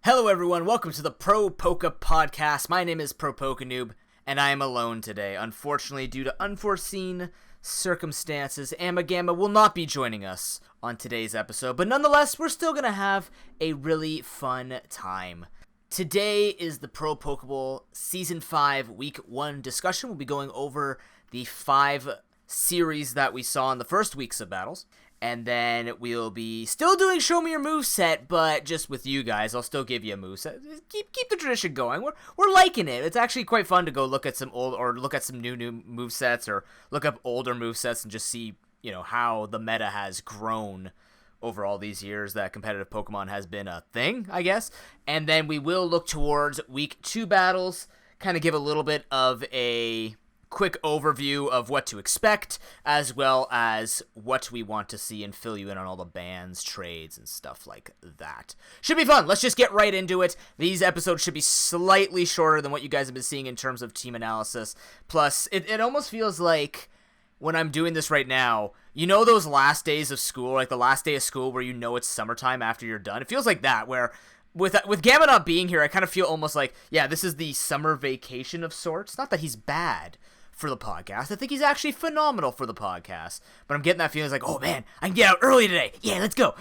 Hello everyone, welcome to the ProPokePodcast. My name is ProPokeNoob, and I am alone today. Unfortunately, due to unforeseen circumstances, Amagamma will not be joining us on today's episode, but nonetheless, we're still going to have a really fun time. Today is the Pro Pokeball Season 5 Week 1 discussion. We'll be going over the 5 series that we saw in the first weeks of battles. And then we'll be still doing Show Me Your Moveset, but just with you guys. I'll still give you a moveset. Keep the tradition going. We're liking it. It's actually quite fun to go look at some old or look at some new movesets or look up older movesets and just see, how the meta has grown over all these years that competitive Pokemon has been a thing, I guess. And then we will look towards Week 2 battles, kind of give a little bit of a quick overview of what to expect, as well as what we want to see and fill you in on all the bans, trades, and stuff like that. Should be fun. Let's just get right into it. These episodes should be slightly shorter than what you guys have been seeing in terms of team analysis. Plus, it almost feels like when I'm doing this right now, those last days of school, like the last day of school where it's summertime after you're done? It feels like that, where with Gamma not being here, I kind of feel almost like, yeah, this is the summer vacation of sorts. Not that he's bad for the podcast. I think he's actually phenomenal for the podcast. But I'm getting that feeling like, oh man, I can get out early today. Yeah, let's go.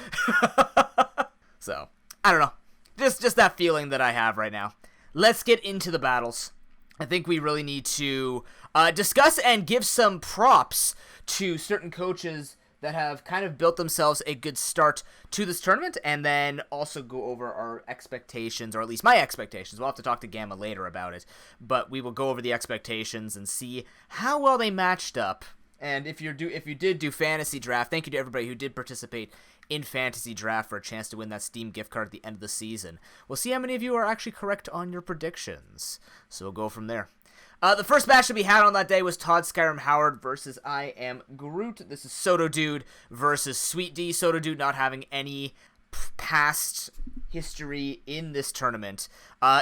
So, I don't know. Just that feeling that I have right now. Let's get into the battles. I think we really need to discuss and give some props to certain coaches that have kind of built themselves a good start to this tournament, and then also go over our expectations, or at least my expectations. We'll have to talk to Gamma later about it, but we will go over the expectations and see how well they matched up. And if you did do fantasy draft, thank you to everybody who did participate in fantasy draft for a chance to win that Steam gift card at the end of the season. We'll see how many of you are actually correct on your predictions. So we'll go from there. The first match that we had on that day was Todd Skyrim Howard versus I Am Groot. This is Soto Dude versus Sweet D. Soto Dude not having any past history in this tournament.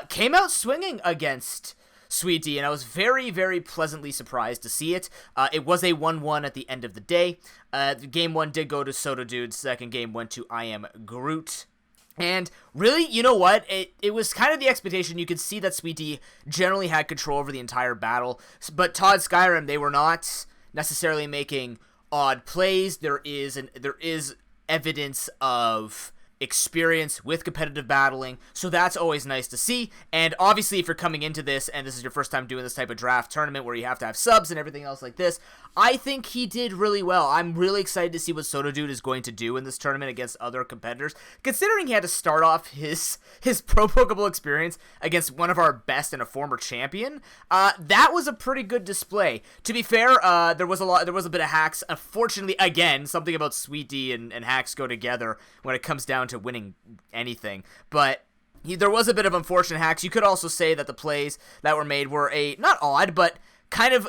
Came out swinging against Sweet D, and I was very, very pleasantly surprised to see it. It was a 1-1 at the end of the day. Game 1 did go to Soto Dude. Second game went to I Am Groot. And really, you know what? It was kind of the expectation. You could see that Sweet D generally had control over the entire battle. But Todd Skyrim, they were not necessarily making odd plays. There is evidence of experience with competitive battling, so that's always nice to see. And obviously, if you're coming into this and this is your first time doing this type of draft tournament where you have to have subs and everything else like this, I think he did really well. I'm really excited to see what Soto Dude is going to do in this tournament against other competitors, considering he had to start off his Pro Pokeball experience against one of our best and a former champion. That was a pretty good display. To be fair, there was a bit of hacks. Unfortunately, again, something about Sweet D and hacks go together when it comes down to winning anything, but there was a bit of unfortunate hacks. You could also say that the plays that were made were not odd, but kind of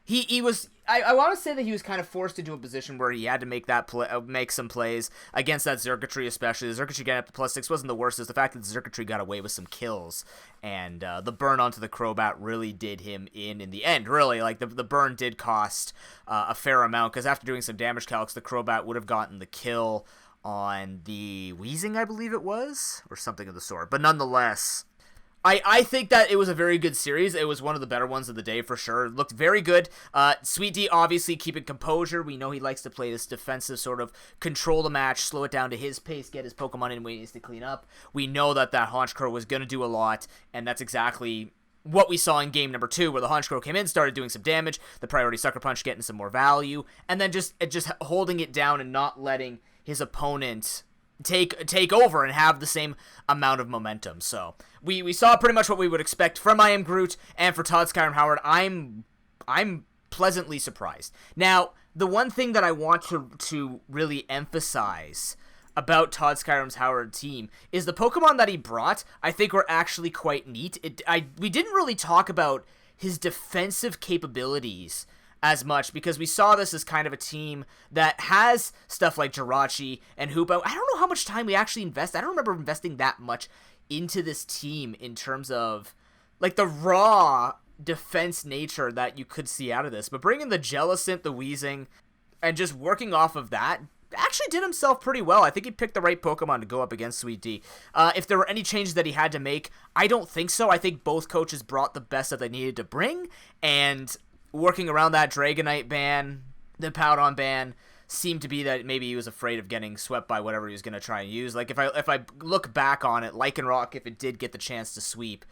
he was. I want to say that he was kind of forced into a position where he had to make some plays against that Xurkitree, especially. The Xurkitree getting up to +6 wasn't the worst. It's the fact that the Xurkitree got away with some kills, and the burn onto the Crobat really did him in the end. Really, like the burn did cost a fair amount, because after doing some damage calcs, the Crobat would have gotten the kill on the Weezing, I believe it was, or something of the sort. But nonetheless, I think that it was a very good series. It was one of the better ones of the day for sure. It looked very good. Sweet D obviously keeping composure. We know he likes to play this defensive sort of control the match, slow it down to his pace, get his Pokemon in when he needs to clean up. We know that Honchkrow was going to do a lot, and that's exactly what we saw in game number 2, where the Honchkrow came in, started doing some damage, the Priority Sucker Punch getting some more value, and then just holding it down and not letting his opponent take over and have the same amount of momentum. So we saw pretty much what we would expect from I Am Groot, and for Todd Skyrim Howard, I'm pleasantly surprised. Now, the one thing that I want to really emphasize about Todd Skyrim's Howard team is the Pokemon that he brought, I think, were actually quite neat. We didn't really talk about his defensive capabilities as much, because we saw this as kind of a team that has stuff like Jirachi and Hoopa. I don't know how much time we actually invest. I don't remember investing that much into this team in terms of like the raw defense nature that you could see out of this. But bringing the Jellicent, the Weezing, and just working off of that actually did himself pretty well. I think he picked the right Pokemon to go up against Sweet D. If there were any changes that he had to make, I don't think so. I think both coaches brought the best that they needed to bring, and working around that Dragonite ban, the Powdon ban, seemed to be that maybe he was afraid of getting swept by whatever he was going to try and use. Like, if I look back on it, Lycanroc, if it did get the chance to sweep,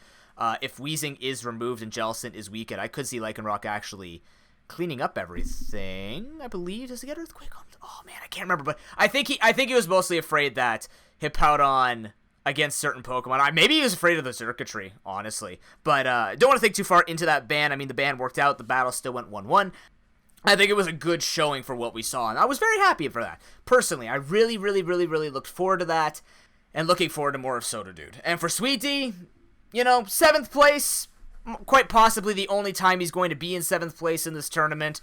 if Weezing is removed and Jellicent is weakened, I could see Lycanroc actually cleaning up everything, I believe. Does he get Earthquake on? Oh, man, I can't remember, but I think he was mostly afraid that Hippowdon against certain Pokemon. Maybe he was afraid of the circuitry, honestly. But don't want to think too far into that ban. I mean, the ban worked out. The battle still went 1-1. I think it was a good showing for what we saw, and I was very happy for that. Personally, I really, really, really, really looked forward to that, and looking forward to more of Soda Dude. And for Sweet D, 7th place, quite possibly the only time he's going to be in 7th place in this tournament.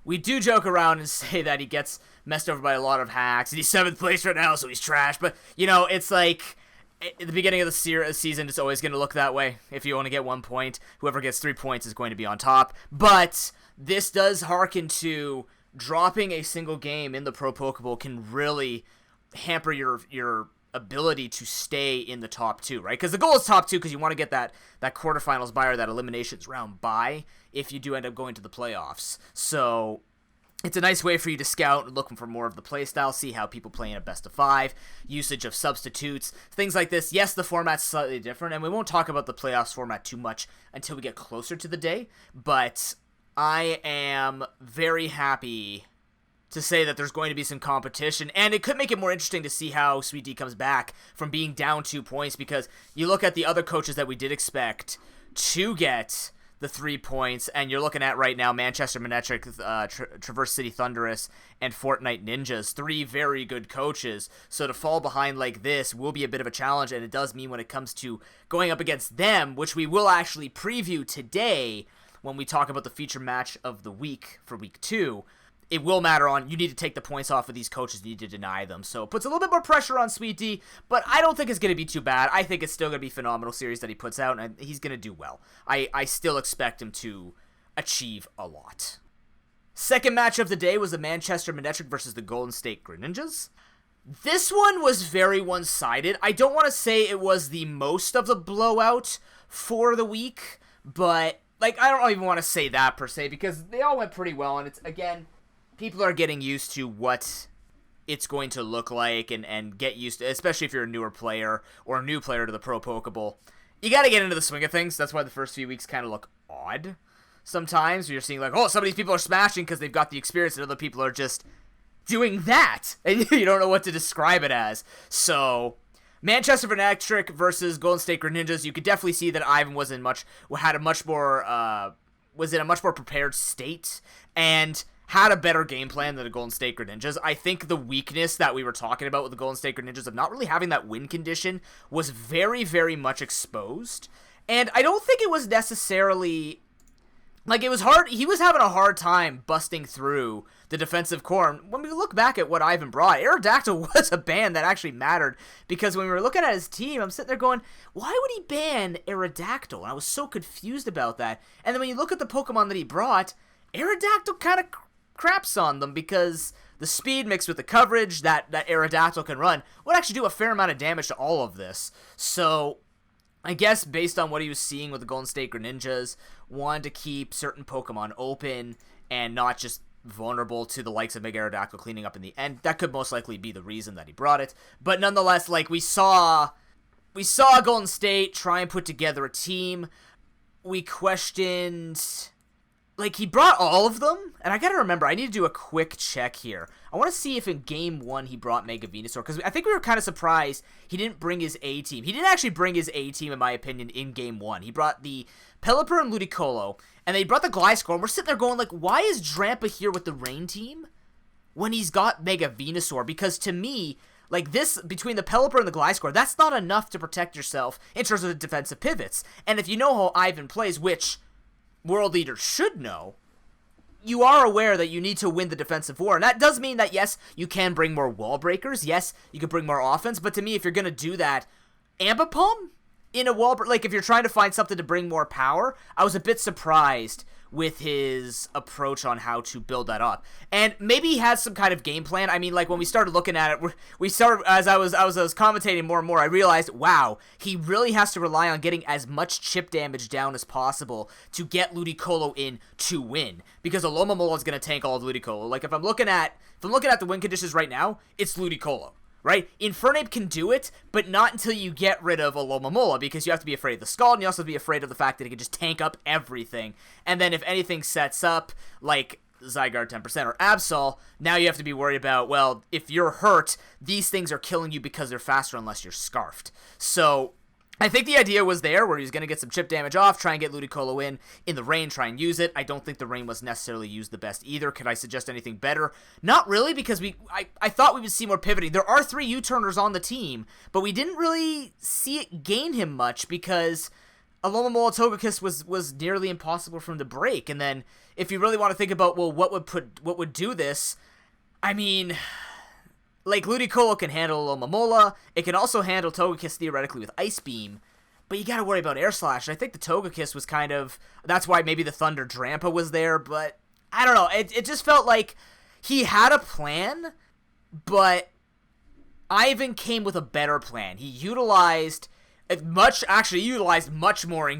We do joke around and say that he gets messed over by a lot of hacks, and he's 7th place right now, so he's trash. But, it's like, at the beginning of the season, it's always going to look that way. If you only get 1 point, whoever gets 3 points is going to be on top. But this does harken to dropping a single game in the Pro Pokeball can really hamper your ability to stay in the top 2, right? Because the goal is top 2 because you want to get that quarterfinals bye or that eliminations round bye if you do end up going to the playoffs. So it's a nice way for you to scout and looking for more of the playstyle, see how people play in a best of 5, usage of substitutes, things like this. Yes, the format's slightly different, and we won't talk about the playoffs format too much until we get closer to the day, but I am very happy to say that there's going to be some competition, and it could make it more interesting to see how Sweet D comes back from being down 2 points, because you look at the other coaches that we did expect to get the 3 points, and you're looking at right now Manchester Manectric, Traverse City Thunderous, and Fortnite Ninjas, 3 very good coaches, so to fall behind like this will be a bit of a challenge, and it does mean when it comes to going up against them, which we will actually preview today when we talk about the feature match of the week for week 2, it will matter on, you need to take the points off of these coaches, you need to deny them. So it puts a little bit more pressure on Sweet D, but I don't think it's going to be too bad. I think it's still going to be a phenomenal series that he puts out, and he's going to do well. I still expect him to achieve a lot. Second match of the day was the Manchester Manectric versus the Golden State Greninjas. This one was very one-sided. I don't want to say it was the most of the blowout for the week, but I don't even want to say that per se, because they all went pretty well, and it's, again, people are getting used to what it's going to look like and get used to, especially if you're a newer player or a new player to the Pro Pokeball. You got to get into the swing of things. That's why the first few weeks kind of look odd sometimes. You're seeing some of these people are smashing because they've got the experience, and other people are just doing that, and you don't know what to describe it as. So Manchester Manectric versus Golden State Greninjas, you could definitely see that Ivan was in a much more prepared state and had a better game plan than the Golden State Greninjas. I think the weakness that we were talking about with the Golden State Greninjas of not really having that win condition was very, very much exposed. And I don't think it was necessarily, it was hard. He was having a hard time busting through the defensive core. And when we look back at what Ivan brought, Aerodactyl was a ban that actually mattered, because when we were looking at his team, I'm sitting there going, why would he ban Aerodactyl? And I was so confused about that. And then when you look at the Pokemon that he brought, Aerodactyl kind of craps on them, because the speed mixed with the coverage that Aerodactyl can run would actually do a fair amount of damage to all of this. So I guess based on what he was seeing with the Golden State Greninjas, wanted to keep certain Pokemon open and not just vulnerable to the likes of Mega Aerodactyl cleaning up in the end. That could most likely be the reason that he brought it. But nonetheless, we saw Golden State try and put together a team. We questioned, he brought all of them, and I gotta remember, I need to do a quick check here. I want to see if in Game 1 he brought Mega Venusaur, because I think we were kind of surprised he didn't bring his A-team. He didn't actually bring his A-team, in my opinion, in Game 1. He brought the Pelipper and Ludicolo, and they brought the Gliscor, and we're sitting there going, why is Drampa here with the Rain team when he's got Mega Venusaur? Because to me, this, between the Pelipper and the Gliscor, that's not enough to protect yourself in terms of the defensive pivots. And if you know how Ivan plays, which world leaders should know, you are aware that you need to win the defensive war. And that does mean that, yes, you can bring more wall breakers. Yes, you can bring more offense. But to me, if you're going to do that, Ambipom in a wall, if you're trying to find something to bring more power, I was a bit surprised with his approach on how to build that up. And maybe he has some kind of game plan. I mean, like, when we started looking at it, we started, as I was commentating more and more, I realized, wow, he really has to rely on getting as much chip damage down as possible to get Ludicolo in to win. Because Alomomola is going to tank all of Ludicolo. Like, if I'm looking at the win conditions right now, it's Ludicolo. Right? Infernape can do it, but not until you get rid of Alomomola, because you have to be afraid of the Scald, and you also have to be afraid of the fact that it can just tank up everything. And then if anything sets up, like Zygarde 10% or Absol, now you have to be worried about, well, if you're hurt, these things are killing you because they're faster unless you're Scarfed. So I think the idea was there, where he's going to get some chip damage off, try and get Ludicolo in the rain, try and use it. I don't think the rain was necessarily used the best either. Could I suggest anything better? Not really, because I thought we would see more pivoting. There are 3 U-turners on the team, but we didn't really see it gain him much, because Alomomola Togekiss was nearly impossible for him to break. And then, if you really want to think about, well, what would do this, I mean, like, Ludicolo can handle Alomomola. It can also handle Togekiss theoretically with Ice Beam, but you gotta worry about Air Slash. I think the Togekiss was kind of, that's why maybe the Thunder Drampa was there, but I don't know. It just felt like he had a plan, but Ivan came with a better plan. He utilized much more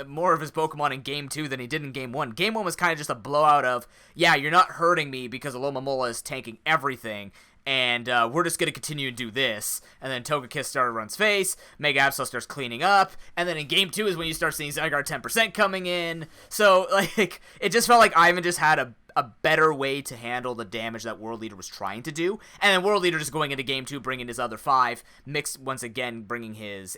more of his Pokemon in Game 2 than he did in Game 1. Game 1 was kind of just a blowout of, yeah, you're not hurting me because Alomomola is tanking everything, and we're just going to continue to do this. And then Togekiss started to run face, Mega Absol starts cleaning up, and then in Game 2 is when you start seeing Zygarde 10% coming in. So, like, it just felt like Ivan just had a better way to handle the damage that World Leader was trying to do. And then World Leader just going into Game 2, bringing his other 5, mixed once again, bringing his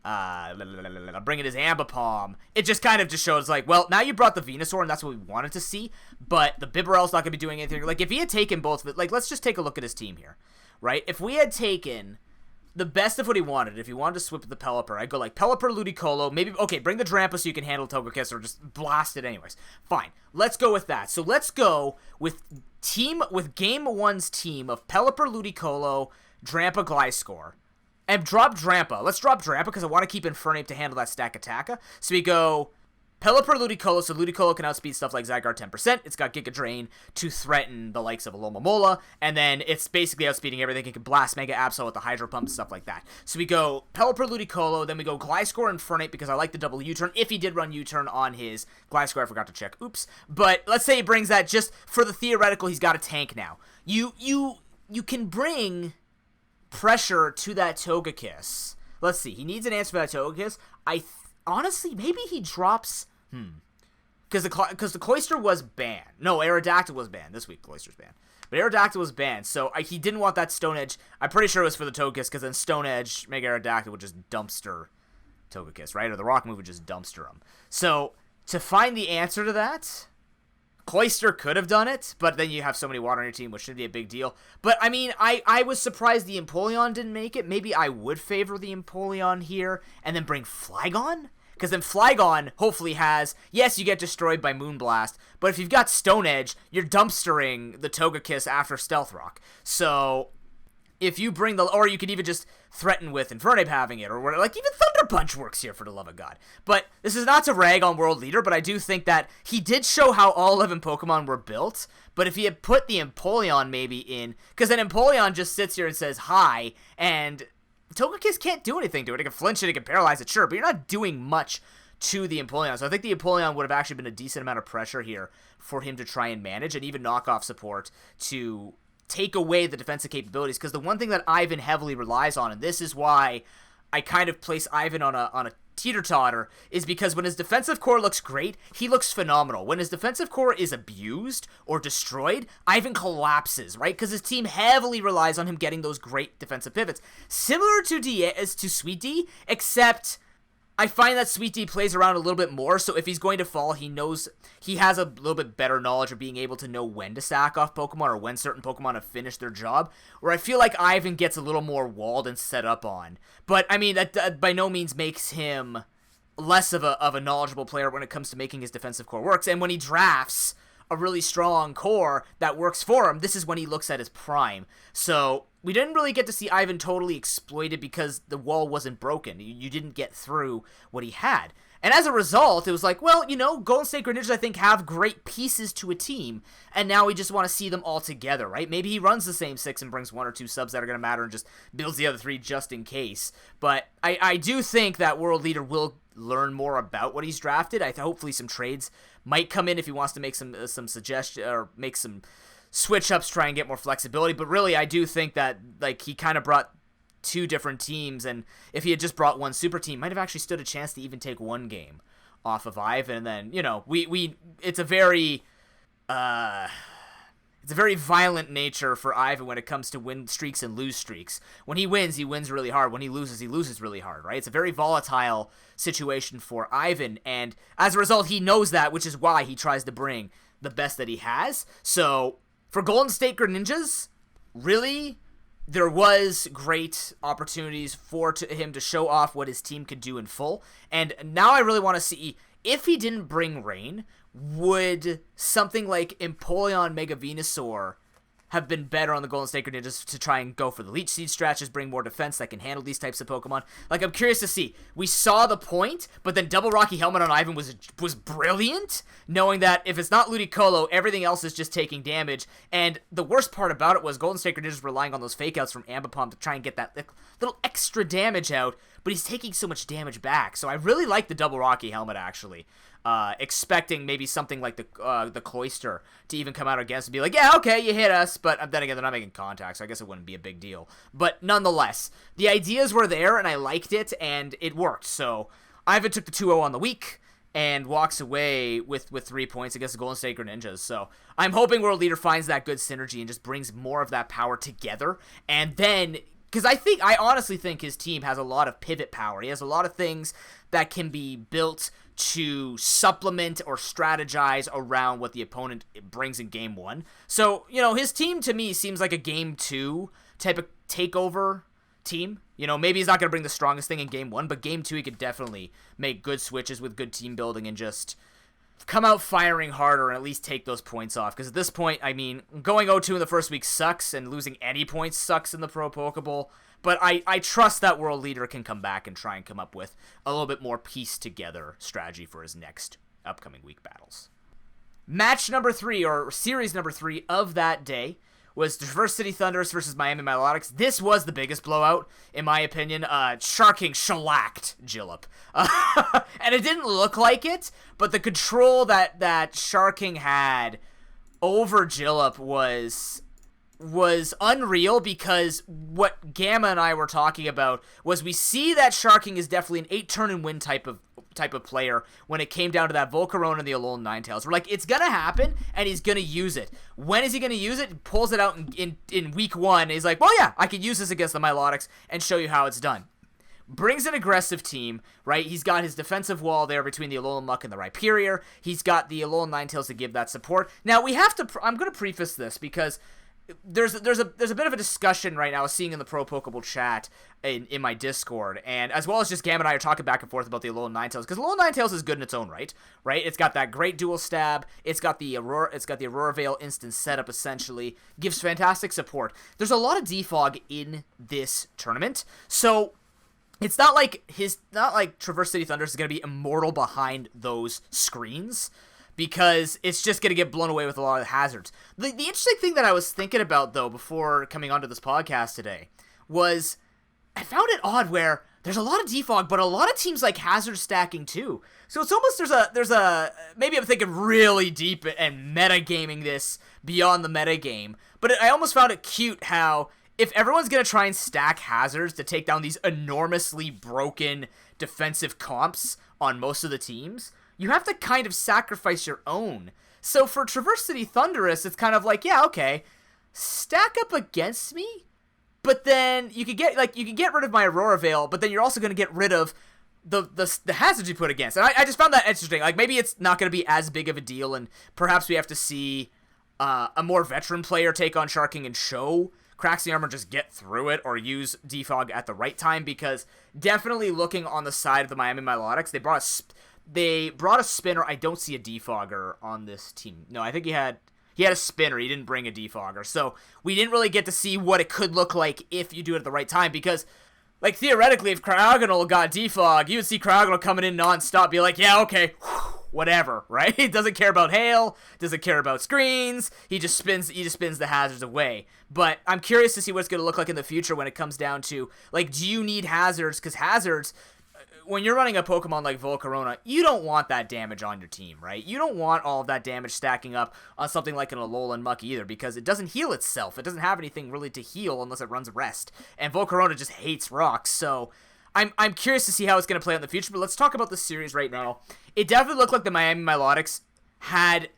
Ambipom. It just kind of just shows, like, well, now you brought the Venusaur, and that's what we wanted to see, but the Bibarel's not going to be doing anything. Like, if he had taken both, like, let's just take a look at his team here, right? If we had taken the best of what he wanted, if he wanted to swip the Pelipper, I'd go, like, Pelipper, Ludicolo, maybe, okay, bring the Drampa so you can handle Togekiss, or just blast it anyways. Fine. Let's go with that. So let's go with Game 1's team of Pelipper, Ludicolo, Drampa, Gliscor. And drop Drampa. Let's drop Drampa because I want to keep Infernape to handle that stack Attacka. So we go Pelipper, Ludicolo, so Ludicolo can outspeed stuff like Zygarde 10%. It's got Giga Drain to threaten the likes of Alomomola, and then it's basically outspeeding everything. It can blast Mega Absol with the Hydro Pump and stuff like that. So we go Pelipper, Ludicolo, then we go Gliscor, Infernape because I like the double U-turn. If he did run U-turn on his Gliscor, I forgot to check. Oops. But let's say he brings that just for the theoretical, he's got a tank now. You can bring pressure to that Togekiss. Let's see. He needs an answer for that Togekiss. Honestly, maybe he drops... Because the Cloyster was banned. No, Aerodactyl was banned. This week, Cloyster's banned. But Aerodactyl was banned, so he didn't want that Stone Edge. I'm pretty sure it was for the Togekiss, because then Stone Edge, Mega Aerodactyl would just dumpster Togekiss, right? Or the Rock move would just dumpster him. So, to find the answer to that... Cloyster could have done it, but then you have so many water on your team, which should be a big deal. But, I mean, I was surprised the Empoleon didn't make it. Maybe I would favor the Empoleon here, and then bring Flygon? Because then Flygon hopefully has, yes, you get destroyed by Moonblast, but if you've got Stone Edge, you're dumpstering the Togekiss after Stealth Rock. So, if you bring or you could even just threaten with Infernape having it, or like even Thunder Punch works here, for the love of God. But this is not to rag on World Leader, but I do think that he did show how all 11 Pokemon were built, but if he had put the Empoleon maybe in, because then Empoleon just sits here and says hi, and Togekiss can't do anything to it. It can flinch it, it can paralyze it, sure, but you're not doing much to the Empoleon. So I think the Empoleon would have actually been a decent amount of pressure here for him to try and manage, and even knock off support to take away the defensive capabilities, because the one thing that Ivan heavily relies on, and this is why I kind of place Ivan on a teeter-totter, is because when his defensive core looks great, he looks phenomenal. When his defensive core is abused or destroyed, Ivan collapses, right? Because his team heavily relies on him getting those great defensive pivots. Similar to Sweet D, except I find that Sweet D plays around a little bit more, so if he's going to fall, he knows, he has a little bit better knowledge of being able to know when to sack off Pokemon, or when certain Pokemon have finished their job, where I feel like Ivan gets a little more walled and set up on. But, I mean, that by no means makes him less of a knowledgeable player when it comes to making his defensive core works, and when he drafts a really strong core that works for him, this is when he looks at his prime. So we didn't really get to see Ivan totally exploited because the wall wasn't broken. You didn't get through what he had. And as a result, it was like, well, Golden State Greninjas, I think, have great pieces to a team, and now we just want to see them all together, right? Maybe he runs the same 6 and brings 1 or 2 subs that are going to matter and just builds the other 3 just in case. But I do think that World Leader will learn more about what he's drafted. Hopefully some trades might come in if he wants to make some suggestion or make some switch-ups, try and get more flexibility. But really, I do think that he kind of brought 2 different teams, and if he had just brought 1 super team, might have actually stood a chance to even take 1 game off of Ivan. And then it's a very violent nature for Ivan when it comes to win streaks and lose streaks. When he wins really hard. When he loses really hard, right? It's a very volatile situation for Ivan, and as a result, he knows that, which is why he tries to bring the best that he has. So for Golden State Greninjas, really, there was great opportunities for him to show off what his team could do in full. And now I really want to see, if he didn't bring rain, would something like Empoleon Mega Venusaur have been better on the Golden State Greninjas to try and go for the Leech Seed stratches, bring more defense that can handle these types of Pokemon? I'm curious to see. We saw the point, but then Double Rocky Helmet on Ivan was brilliant, knowing that if it's not Ludicolo, everything else is just taking damage. And the worst part about it was Golden State Greninjas relying on those fake outs from Ambipom to try and get that little extra damage out, but he's taking so much damage back. So I really like the Double Rocky Helmet, actually. Expecting maybe something like the Cloyster to even come out against and be like, yeah, okay, you hit us, but then again, they're not making contact, so I guess it wouldn't be a big deal. But nonetheless, the ideas were there, and I liked it, and it worked. So Ivan took the 2-0 on the week and walks away with 3 points against the Golden State Greninjas. So I'm hoping World Leader finds that good synergy and just brings more of that power together, and then, because I honestly think his team has a lot of pivot power. He has a lot of things that can be built to supplement or strategize around what the opponent brings in Game 1. So, his team to me seems like a Game 2 type of takeover team. Maybe he's not going to bring the strongest thing in Game 1, but Game 2 he could definitely make good switches with good team building and just come out firing harder and at least take those points off. Because at this point, going 0-2 in the first week sucks, and losing any points sucks in the Pro Pokeball. But I trust that World Leader can come back and try and come up with a little bit more pieced-together strategy for his next upcoming week battles. Match number 3, or series number 3 of that day, was Traverse City Thunderous versus Miami Milotics. This was the biggest blowout, in my opinion. Sharking shellacked Jillip. And it didn't look like it, but the control that Sharking had over Jillip was unreal, because what Gamma and I were talking about was we see that Sharking is definitely an 8-turn-and-win type of player when it came down to that Volcarona and the Alolan Ninetales. We're like, it's gonna happen, and he's gonna use it. When is he gonna use it? He pulls it out in week 1, and he's like, well, yeah, I can use this against the Milotics and show you how it's done. Brings an aggressive team, right? He's got his defensive wall there between the Alolan Muck and the Rhyperior. He's got the Alolan Ninetales to give that support. Now, I'm gonna preface this, because there's a bit of a discussion right now I was seeing in the Pro Pokeball chat in my Discord, and as well as just Gam and I are talking back and forth about the Alolan Ninetales, because Alolan Ninetales is good in its own right? It's got that great dual stab, it's got the Aurora Veil instant setup, essentially, gives fantastic support. There's a lot of defog in this tournament, so it's not like Traverse City Thunder is going to be immortal behind those screens, because it's just going to get blown away with a lot of hazards. The interesting thing that I was thinking about, though, before coming onto this podcast today, was I found it odd where there's a lot of defog, but a lot of teams like hazard stacking too. So it's almost there's a maybe I'm thinking really deep and metagaming this beyond the metagame, but I almost found it cute how if everyone's going to try and stack hazards to take down these enormously broken defensive comps on most of the teams, you have to kind of sacrifice your own. So for Traverse City Thunderous, it's kind of like, yeah, okay, stack up against me, but then you can get rid of my Aurora Veil, but then you're also going to get rid of the hazards you put against. And I just found that interesting. Like, maybe it's not going to be as big of a deal, and perhaps we have to see a more veteran player take on Sharking and show Cracks the Armor just get through it, or use defog at the right time, because definitely looking on the side of the Miami Milotics, they brought a spinner. I don't see a defogger on this team. No, I think he had a spinner. He didn't bring a defogger. So we didn't really get to see what it could look like if you do it at the right time, because Like, theoretically, if Cryogonal got defog, you would see Cryogonal coming in non-stop, be like, yeah, okay, whatever, right? He doesn't care about hail, doesn't care about screens, he just spins the hazards away. But I'm curious to see what it's going to look like in the future when it comes down to, like, do you need hazards? Because hazards, when you're running a Pokemon like Volcarona, you don't want that damage on your team, right? You don't want all of that damage stacking up on something like an Alolan Muck either, because it doesn't heal itself. It doesn't have anything really to heal unless it runs Rest. And Volcarona just hates rocks, so I'm curious to see how it's going to play out in the future, but let's talk about the series right now. It definitely looked like the Miami Milotics had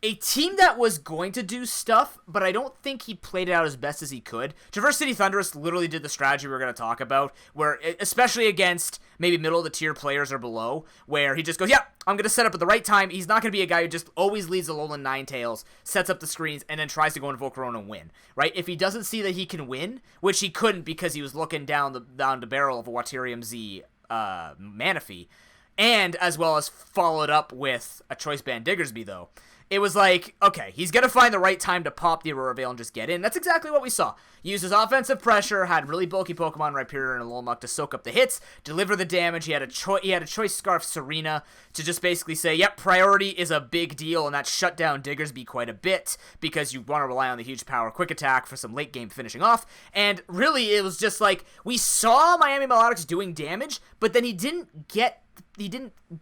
a team that was going to do stuff, but I don't think he played it out as best as he could. Traverse City Thunderous literally did the strategy we're going to talk about, where, especially against maybe middle-of-the-tier players or below, where he just goes, yeah, I'm going to set up at the right time. He's not going to be a guy who just always leads Alolan Ninetales, sets up the screens, and then tries to go into Volcarona and win, right? If he doesn't see that he can win, which he couldn't because he was looking down the barrel of a Waterium Z Manaphy, and as well as followed up with a Choice Band Diggersby, though, it was like, okay, he's going to find the right time to pop the Aurora Veil and just get in. That's exactly what we saw. He used his offensive pressure, had really bulky Pokemon, Rhyperior and Alolan to soak up the hits, deliver the damage. He had a Choice Scarf Serena to just basically say, yep, priority is a big deal, and that shut down Diggersby quite a bit because you want to rely on the huge power quick attack for some late game finishing off. And really, it was just like, we saw Miami Milotics doing damage, but then he didn't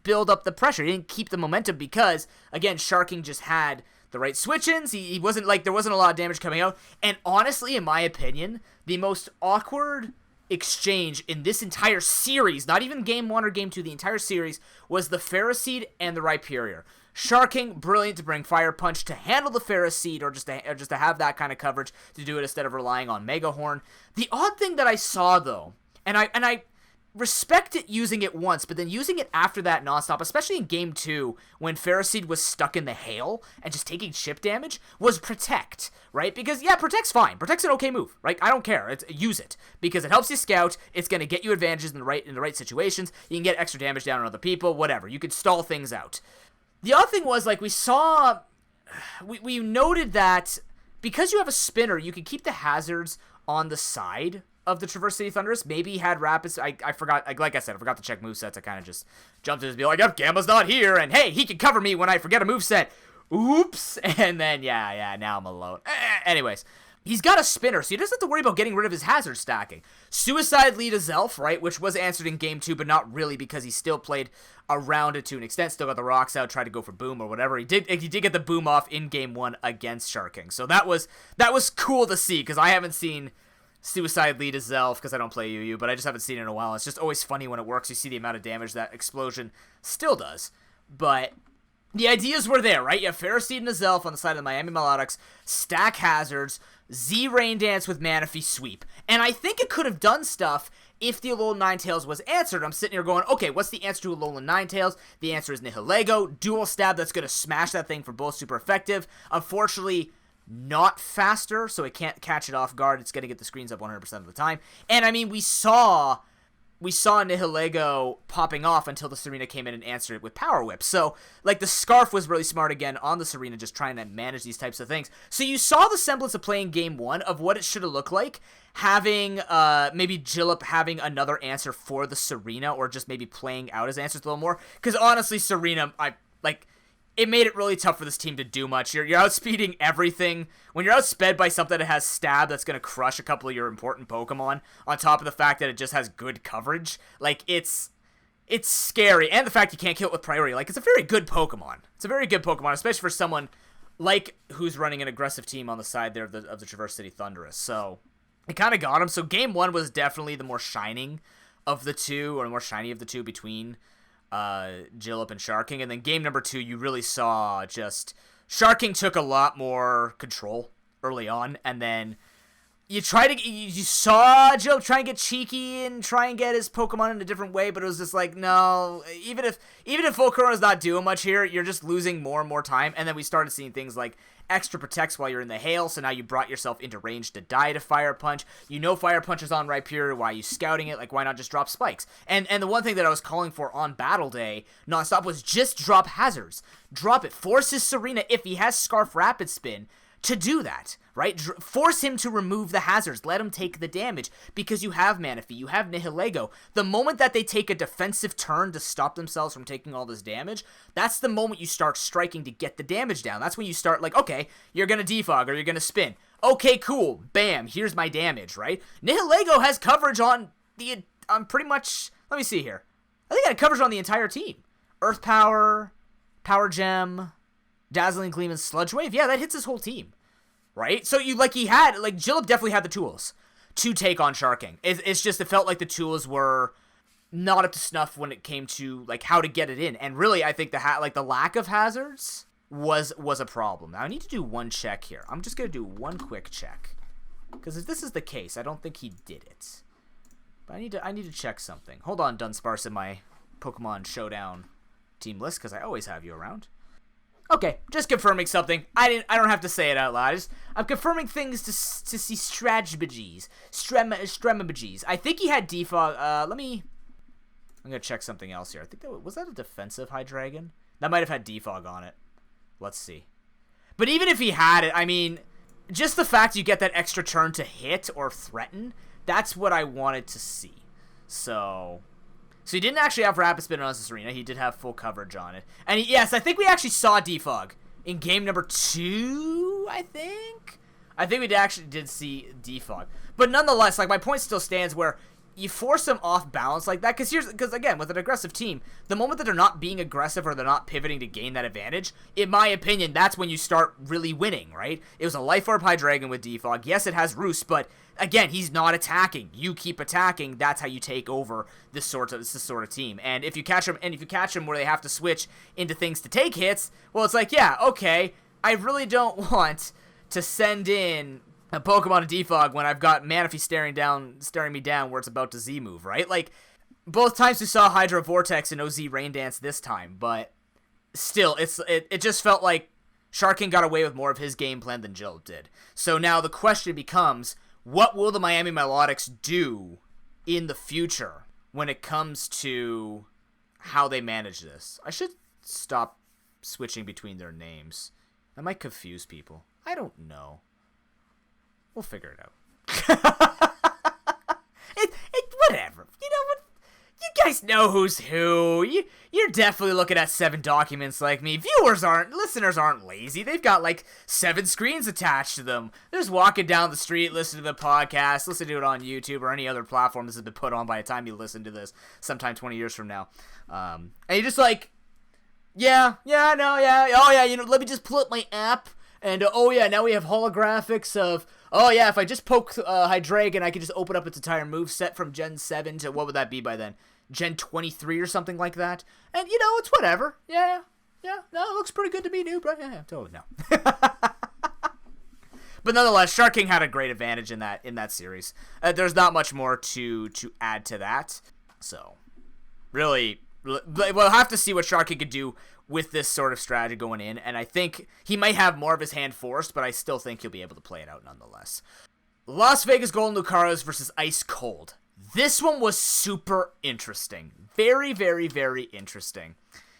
build up the pressure. He didn't keep the momentum because, again, Sharking just had the right switch-ins. He wasn't like, there wasn't a lot of damage coming out. And honestly, in my opinion, the most awkward exchange in this entire series, not even game 1 or game 2, the entire series, was the Ferroseed and the Rhyperior. Sharking, brilliant to bring Fire Punch to handle the Ferroseed, or just to have that kind of coverage to do it instead of relying on Mega Horn. The odd thing that I saw, though, and I respect it using it once, but then using it after that nonstop, especially in Game 2, when Ferroseed was stuck in the hail and just taking chip damage, was Protect, right? Because, yeah, Protect's fine. Protect's an okay move, right? I don't care. Use it. Because it helps you scout, it's going to get you advantages in the right situations, you can get extra damage down on other people, whatever. You can stall things out. The other thing was, like, we noted that because you have a spinner, you can keep the hazards on the side of the Traverse City Thunderous. Maybe he had Rapids. I forgot, like I said, I forgot to check movesets. I kind of just jumped in and be like, yep, Gamma's not here, and hey, he can cover me when I forget a moveset. Oops. And then, yeah, now I'm alone. Anyways, he's got a spinner, so he doesn't have to worry about getting rid of his hazard stacking. Suicide Lead is Elf, right, which was answered in Game 2, but not really because he still played around it to an extent, still got the rocks out, tried to go for Boom or whatever. He did get the Boom off in Game 1 against Sharking, so that was cool to see, because I haven't seen Suicide Lead as Elf, because I don't play UU, but I just haven't seen it in a while. It's just always funny when it works. You see the amount of damage that Explosion still does. But the ideas were there, right? You have Ferroseed and Azelf on the side of the Miami Milotics, stack hazards, Z Rain Dance with Manaphy sweep. And I think it could have done stuff if the Alolan Ninetales was answered. I'm sitting here going, okay, what's the answer to Alolan Ninetales? The answer is Nihilego, dual stab that's going to smash that thing for both super effective. Unfortunately, not faster, so it can't catch it off guard. It's going to get the screens up 100% of the time. And I mean, we saw Nihilego popping off until the Serena came in and answered it with Power Whip. So, like, the Scarf was really smart again on the Serena, just trying to manage these types of things. So you saw the semblance of playing Game 1 of what it should have looked like, having, maybe Jillip having another answer for the Serena, or just maybe playing out his answers a little more. Because honestly, Serena, it made it really tough for this team to do much. You're outspeeding everything. When you're outsped by something that has stab that's going to crush a couple of your important Pokemon, on top of the fact that it just has good coverage, like, it's scary. And the fact you can't kill it with priority. Like, it's a very good Pokemon. It's a very good Pokemon, especially for someone like who's running an aggressive team on the side there of the Traverse City Thunderous. So it kind of got him. So Game 1 was definitely the more shining of the two, or the more shiny of the two between Jillip and Sharking. And then game number 2, you really saw just Sharking took a lot more control early on, and then you saw Jillip try and get cheeky and try and get his Pokemon in a different way, but it was just like, no, even if Volcarona's not doing much here, you're just losing more and more time. And then we started seeing things like extra protects while you're in the hail, so now you brought yourself into range to die to Fire Punch. You know Fire Punch is on Rhyperior, why are you scouting it? Like, why not just drop Spikes? And the one thing that I was calling for on Battle Day nonstop was just drop hazards. Drop it. Force his Serena, if he has Scarf Rapid Spin, to do that, right? Force him to remove the hazards. Let him take the damage because you have Manaphy, you have Nihilego. The moment that they take a defensive turn to stop themselves from taking all this damage, that's the moment you start striking to get the damage down. That's when you start like, okay, you're going to defog or you're going to spin. Okay, cool. Bam, here's my damage, right? Nihilego has coverage on pretty much, let me see here. I think I had coverage on the entire team. Earth Power, Power Gem, Dazzling Gleam, and Sludge Wave. Yeah, that hits his whole team, right? So Jillip definitely had the tools to take on Sharking. It's just, it felt like the tools were not up to snuff when it came to like how to get it in. And really, I think the lack of hazards was a problem. Now I need to do one check here. I'm just gonna do one quick check because if this is the case, I don't think he did it. But I need to check something. Hold on, Dunsparce, in my Pokemon Showdown team list because I always have you around. Okay, just confirming something. I don't have to say it out loud. I'm confirming things to see strategies. Stremabages. I think he had defog. I'm gonna check something else here. I think was that a defensive Hydreigon? That might have had defog on it. Let's see. But even if he had it, I mean, just the fact you get that extra turn to hit or threaten, that's what I wanted to see. So he didn't actually have Rapid Spin on this arena. He did have full coverage on it. And yes, I think we actually saw defog in game number 2, I think we actually did see defog. But nonetheless, like, my point still stands where you force them off balance like that, because again, with an aggressive team, the moment that they're not being aggressive or they're not pivoting to gain that advantage, in my opinion, that's when you start really winning, right? It was a Life Orb Hydreigon with defog. Yes, it has Roost, but again, he's not attacking. You keep attacking. That's how you take over this sort of team. And if you catch them, where they have to switch into things to take hits, well, it's like, yeah, okay, I really don't want to send in a Pokemon to defog when I've got Manaphy staring me down where it's about to Z move, right? Like, both times we saw Hydro Vortex and OZ Rain Dance this time, but still, it just felt like Sharking got away with more of his game plan than Jill did. So now the question becomes, what will the Miami Melodics do in the future when it comes to how they manage this? I should stop switching between their names. That might confuse people. I don't know. We'll figure it out. Whatever. You know what? You guys know who's who. You're definitely looking at 7 documents like me. Listeners aren't lazy. They've got like 7 screens attached to them. They're just walking down the street, listening to the podcast, listening to it on YouTube or any other platform this has been put on by the time you listen to this, sometime 20 years from now. And you're just like, yeah, no, yeah, oh yeah, let me just pull up my app. And, oh yeah, now we have holographics of, oh yeah, if I just poke Hydreigon, I can just open up its entire moveset from Gen 7 to, what would that be by then? Gen 23 or something like that. And, it's whatever. Yeah, no, it looks pretty good to me, noob, right? Yeah, totally, no. But nonetheless, Sharking had a great advantage in that series. There's not much more to add to that. So, really, we'll have to see what Sharking could do with this sort of strategy going in, and I think he might have more of his hand forced, but I still think he'll be able to play it out nonetheless. Las Vegas Golden Lucario's versus Ice Cold. This one was super interesting. Very, very, very interesting.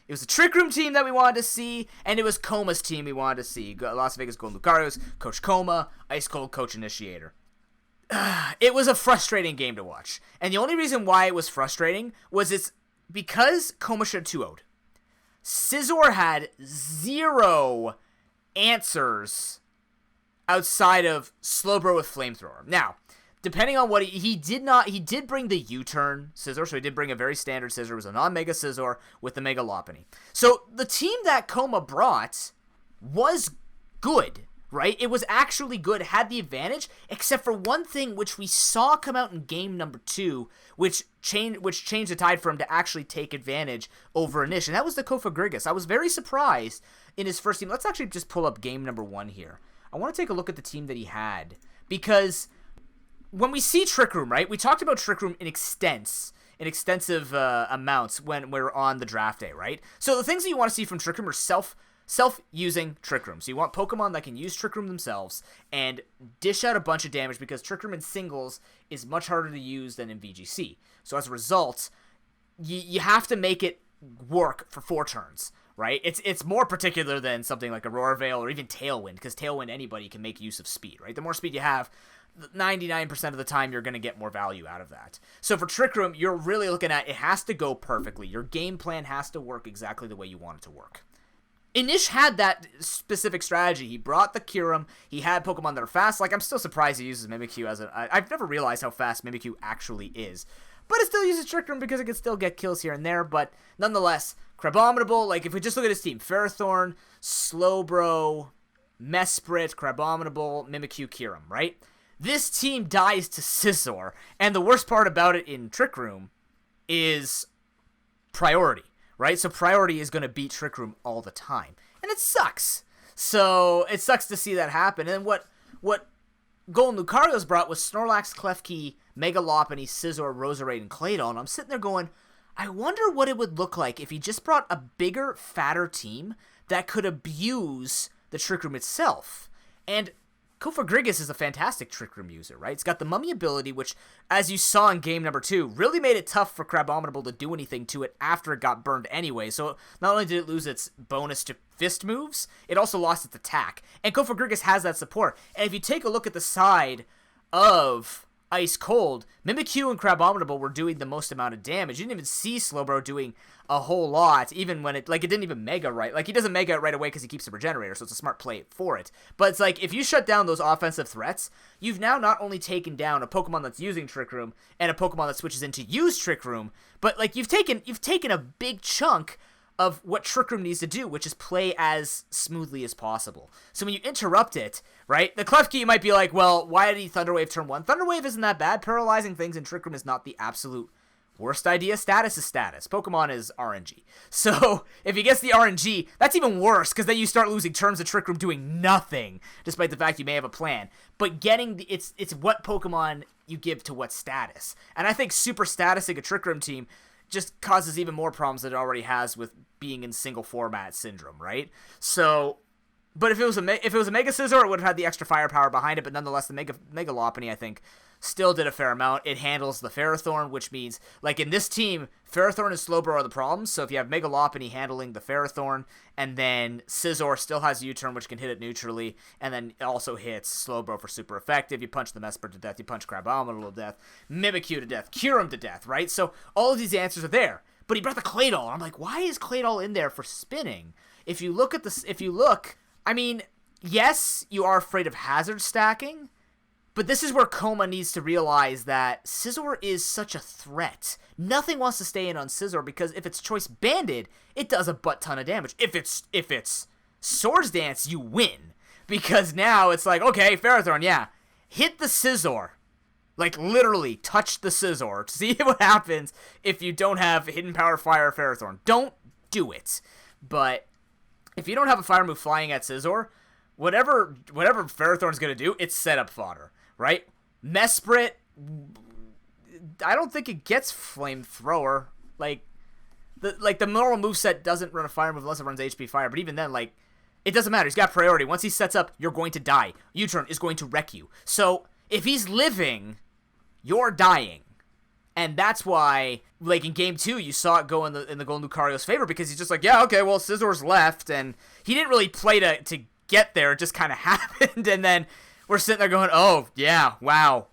It was a Trick Room team that we wanted to see, and it was Coma's team we wanted to see. Las Vegas Golden Lucario's Coach Coma, Ice Cold Coach Initiator. It was a frustrating game to watch, and the only reason why it was frustrating was it's because Coma should have 2-0'd. Scizor had 0 answers outside of Slowbro with Flamethrower. Now, depending on what he did bring the U-turn Scizor, so he did bring a very standard Scizor. It was a non-Mega Scizor with the Mega Lopunny. So the team that Coma brought was good, right? It was actually good, had the advantage, except for one thing which we saw come out in game number 2, which changed the tide for him to actually take advantage over Inish, and that was the Kofagrigus. I was very surprised in his first team. Let's actually just pull up game number 1 here. I want to take a look at the team that he had, because when we see Trick Room, right, we talked about Trick Room in extensive amounts when we're on the draft day, right? So the things that you want to see from Trick Room are self-using Trick Room. So you want Pokemon that can use Trick Room themselves and dish out a bunch of damage, because Trick Room in singles is much harder to use than in VGC. So as a result, you have to make it work for 4 turns, right? It's more particular than something like Aurora Veil or even Tailwind, because Tailwind, anybody can make use of speed, right? The more speed you have, 99% of the time you're going to get more value out of that. So for Trick Room, you're really looking at it has to go perfectly. Your game plan has to work exactly the way you want it to work. Inish had that specific strategy. He brought the Kyurem. He had Pokemon that are fast. Like, I'm still surprised he uses Mimikyu as I've never realized how fast Mimikyu actually is. But it still uses Trick Room because it can still get kills here and there. But nonetheless, Crabominable, like, if we just look at his team, Ferrothorn, Slowbro, Mesprit, Crabominable, Mimikyu, Kyurem, right? This team dies to Scizor, and the worst part about it in Trick Room is priority, right? So priority is going to beat Trick Room all the time, and it sucks. So it sucks to see that happen. And what Golden Lucario's brought was Snorlax, Klefki, Mega Lopunny, Scizor, Roserade, and Claydol, and I'm sitting there going, I wonder what it would look like if he just brought a bigger, fatter team that could abuse the Trick Room itself. And Kofagrigus is a fantastic Trick Room user, right? It's got the Mummy ability, which, as you saw in game number 2, really made it tough for Crabominable to do anything to it after it got burned anyway. So not only did it lose its bonus to fist moves, it also lost its attack. And Kofagrigus has that support. And if you take a look at the side of Ice Cold, Mimikyu and Crabominable were doing the most amount of damage. You didn't even see Slowbro doing a whole lot, even when it didn't even Mega right. Like, he doesn't Mega it right away because he keeps the Regenerator, so it's a smart play for it. But it's like, if you shut down those offensive threats, you've now not only taken down a Pokemon that's using Trick Room and a Pokemon that switches into use Trick Room, but, like, you've taken a big chunk of what Trick Room needs to do, which is play as smoothly as possible. So when you interrupt it, right, the Klefki, you might be like, well, why did he Thunder Wave turn 1? Thunder Wave isn't that bad. Paralyzing things in Trick Room is not the absolute worst idea. Status is status. Pokemon is RNG. So if he gets the RNG, that's even worse, because then you start losing turns of Trick Room doing nothing, despite the fact you may have a plan. But getting it's what Pokemon you give to what status. And I think super statusing a Trick Room team just causes even more problems than it already has with being in single format syndrome, right? So, but if it was a Mega Scizor, it would have had the extra firepower behind it, but nonetheless, the Mega Lopunny, I think, still did a fair amount. It handles the Ferrothorn, which means, like, in this team, Ferrothorn and Slowbro are the problems, so if you have Mega Lopunny handling the Ferrothorn, and then Scizor still has U-turn, which can hit it neutrally, and then it also hits Slowbro for super effective. You punch the Mesprit to death, you punch Crabominable to death, Mimikyu to death, Kyurem to death, right? So all of these answers are there. But he brought the Claydol. I'm like, why is Claydol in there for spinning? If you look, I mean, yes, you are afraid of hazard stacking, but this is where Coma needs to realize that Scizor is such a threat. Nothing wants to stay in on Scizor, because if it's Choice Banded, it does a butt ton of damage. If it's Swords Dance, you win. Because now it's like, okay, Ferrothorn, yeah, hit the Scizor. Like, literally, touch the Scizor to see what happens if you don't have Hidden Power Fire Ferrothorn. Don't do it. But if you don't have a fire move flying at Scizor, whatever Ferrothorn's going to do, it's setup fodder, right? Mesprit, I don't think it gets Flamethrower. Like the normal moveset doesn't run a fire move unless it runs HP Fire, but even then, like, it doesn't matter. He's got priority. Once he sets up, you're going to die. U-turn is going to wreck you. So, if he's living, you're dying. And that's why, like, in Game 2, you saw it go in the Golden Lucario's favor, because he's just like, yeah, okay, well, Scizor's left, and he didn't really play to get there, it just kind of happened, and then we're sitting there going, oh, yeah, wow,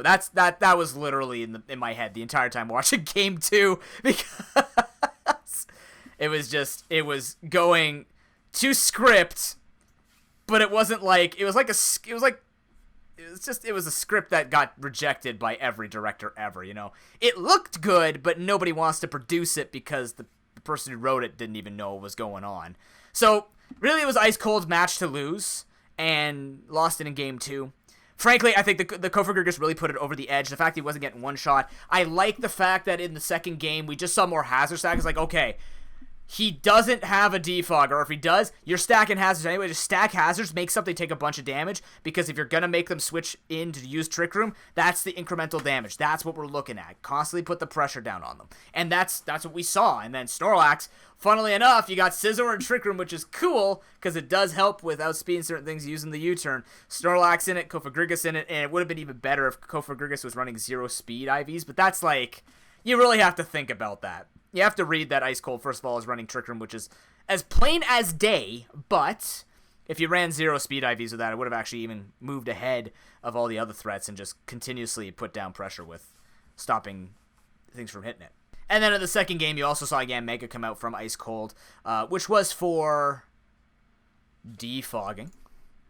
that was literally in my head the entire time watching Game 2, because it was going to script, but it wasn't like, it was a script that got rejected by every director ever, you know. It looked good, but nobody wants to produce it because the person who wrote it didn't even know what was going on. So, really, it was Ice Cold's match to lose, and lost it in Game 2. Frankly, I think the Kofagrigus really put it over the edge. The fact he wasn't getting one shot. I like the fact that in the second game, we just saw more hazard stack. It's like, okay, he doesn't have a defog, or if he does, you're stacking hazards anyway. Just stack hazards, make something take a bunch of damage, because if you're going to make them switch in to use Trick Room, that's the incremental damage. That's what we're looking at. Constantly put the pressure down on them. And that's what we saw. And then Snorlax, funnily enough, you got Scizor and Trick Room, which is cool, because it does help with outspeeding certain things using the U-turn. Snorlax in it, Kofagrigus in it, and it would have been even better if Kofagrigus was running 0 speed IVs, but that's like, you really have to think about that. You have to read that Ice Cold, first of all, is running Trick Room, which is as plain as day, but if you ran 0 speed IVs with that, it would have actually even moved ahead of all the other threats and just continuously put down pressure with stopping things from hitting it. And then in the second game, you also saw Yanmega come out from Ice Cold, which was for defogging,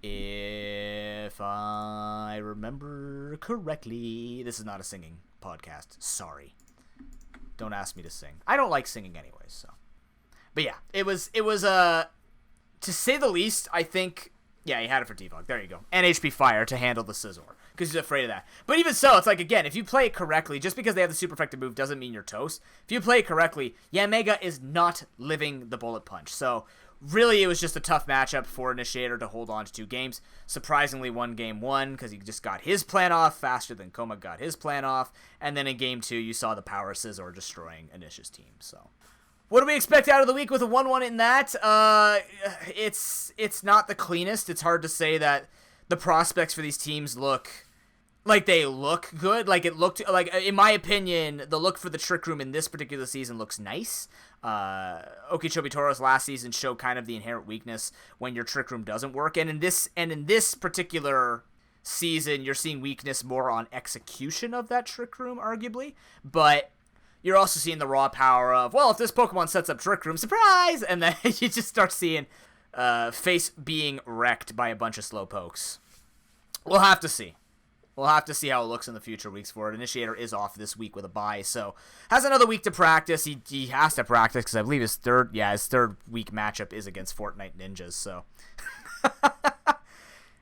if I remember correctly. This is not a singing podcast. Sorry. Don't ask me to sing. I don't like singing anyways, so. But yeah, it was to say the least, I think, yeah, he had it for defog. There you go. And HP Fire to handle the Scizor, because he's afraid of that. But even so, it's like, again, if you play it correctly, just because they have the super effective move doesn't mean you're toast. If you play it correctly, Yanmega is not living the bullet punch. So really, it was just a tough matchup for Initiator to hold on to 2 games. Surprisingly, won game 1 because he just got his plan off faster than Koma got his plan off. And then in game 2, you saw the power of Scizor destroying Initia's team. So what do we expect out of the week with a 1-1 in that? It's not the cleanest. It's hard to say that the prospects for these teams look like they look good. Like, it looked like, in my opinion, the look for the Trick Room in this particular season looks nice. Okeechobee Toros last season showed kind of the inherent weakness when your Trick Room doesn't work, and in this particular season, you're seeing weakness more on execution of that Trick Room, arguably. But you're also seeing the raw power of, well, if this Pokemon sets up Trick Room, surprise! And then you just start seeing face being wrecked by a bunch of Slowpokes. We'll have to see. We'll have to see how it looks in the future weeks for it. Initiator is off this week with a bye, so has another week to practice. He has to practice because I believe his third week matchup is against Fortnite Ninjas. So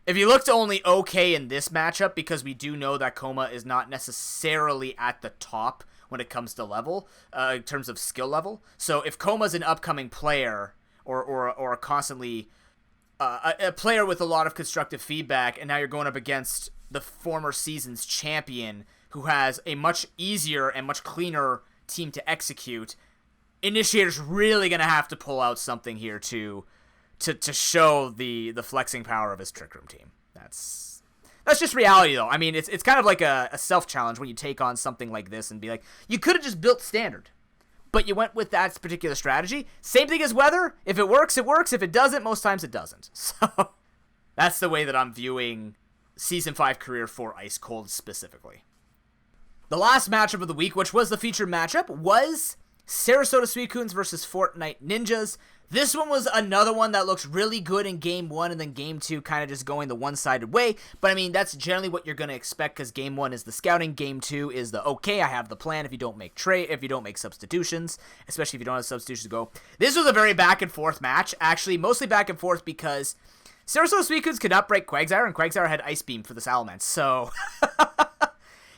if he looked only okay in this matchup, because we do know that Koma is not necessarily at the top when it comes to level, in terms of skill level. So if Koma's an upcoming player or constantly a player with a lot of constructive feedback, and now you're going up against the former season's champion who has a much easier and much cleaner team to execute, Initiator's really going to have to pull out something here to show the flexing power of his Trick Room team. That's just reality, though. I mean, it's kind of like a self-challenge when you take on something like this and be like, you could have just built standard, but you went with that particular strategy. Same thing as weather. If it works, it works. If it doesn't, most times it doesn't. So that's the way that I'm viewing Season 5 career for Ice Cold specifically. The last matchup of the week, which was the featured matchup, was Sarasota Suicunes versus Fortnite Ninjas. This one was another one that looks really good in Game 1, and then Game 2 kind of just going the one-sided way. But, I mean, that's generally what you're going to expect, because Game 1 is the scouting, Game 2 is the, okay, I have the plan if you don't make substitutions, especially if you don't have substitutions to go. This was a very back-and-forth match, actually, mostly back-and-forth because Sarasota Suicunes could not break Quagsire, and Quagsire had Ice Beam for the Salamence, so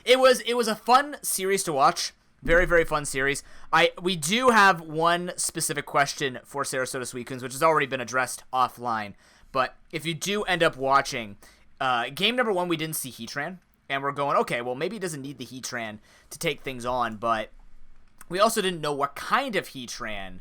it was a fun series to watch. Very, very fun series. We do have one specific question for Sarasota Suicunes, which has already been addressed offline, but if you do end up watching, game number 1, we didn't see Heatran, and we're going, okay, well, maybe he doesn't need the Heatran to take things on, but we also didn't know what kind of Heatran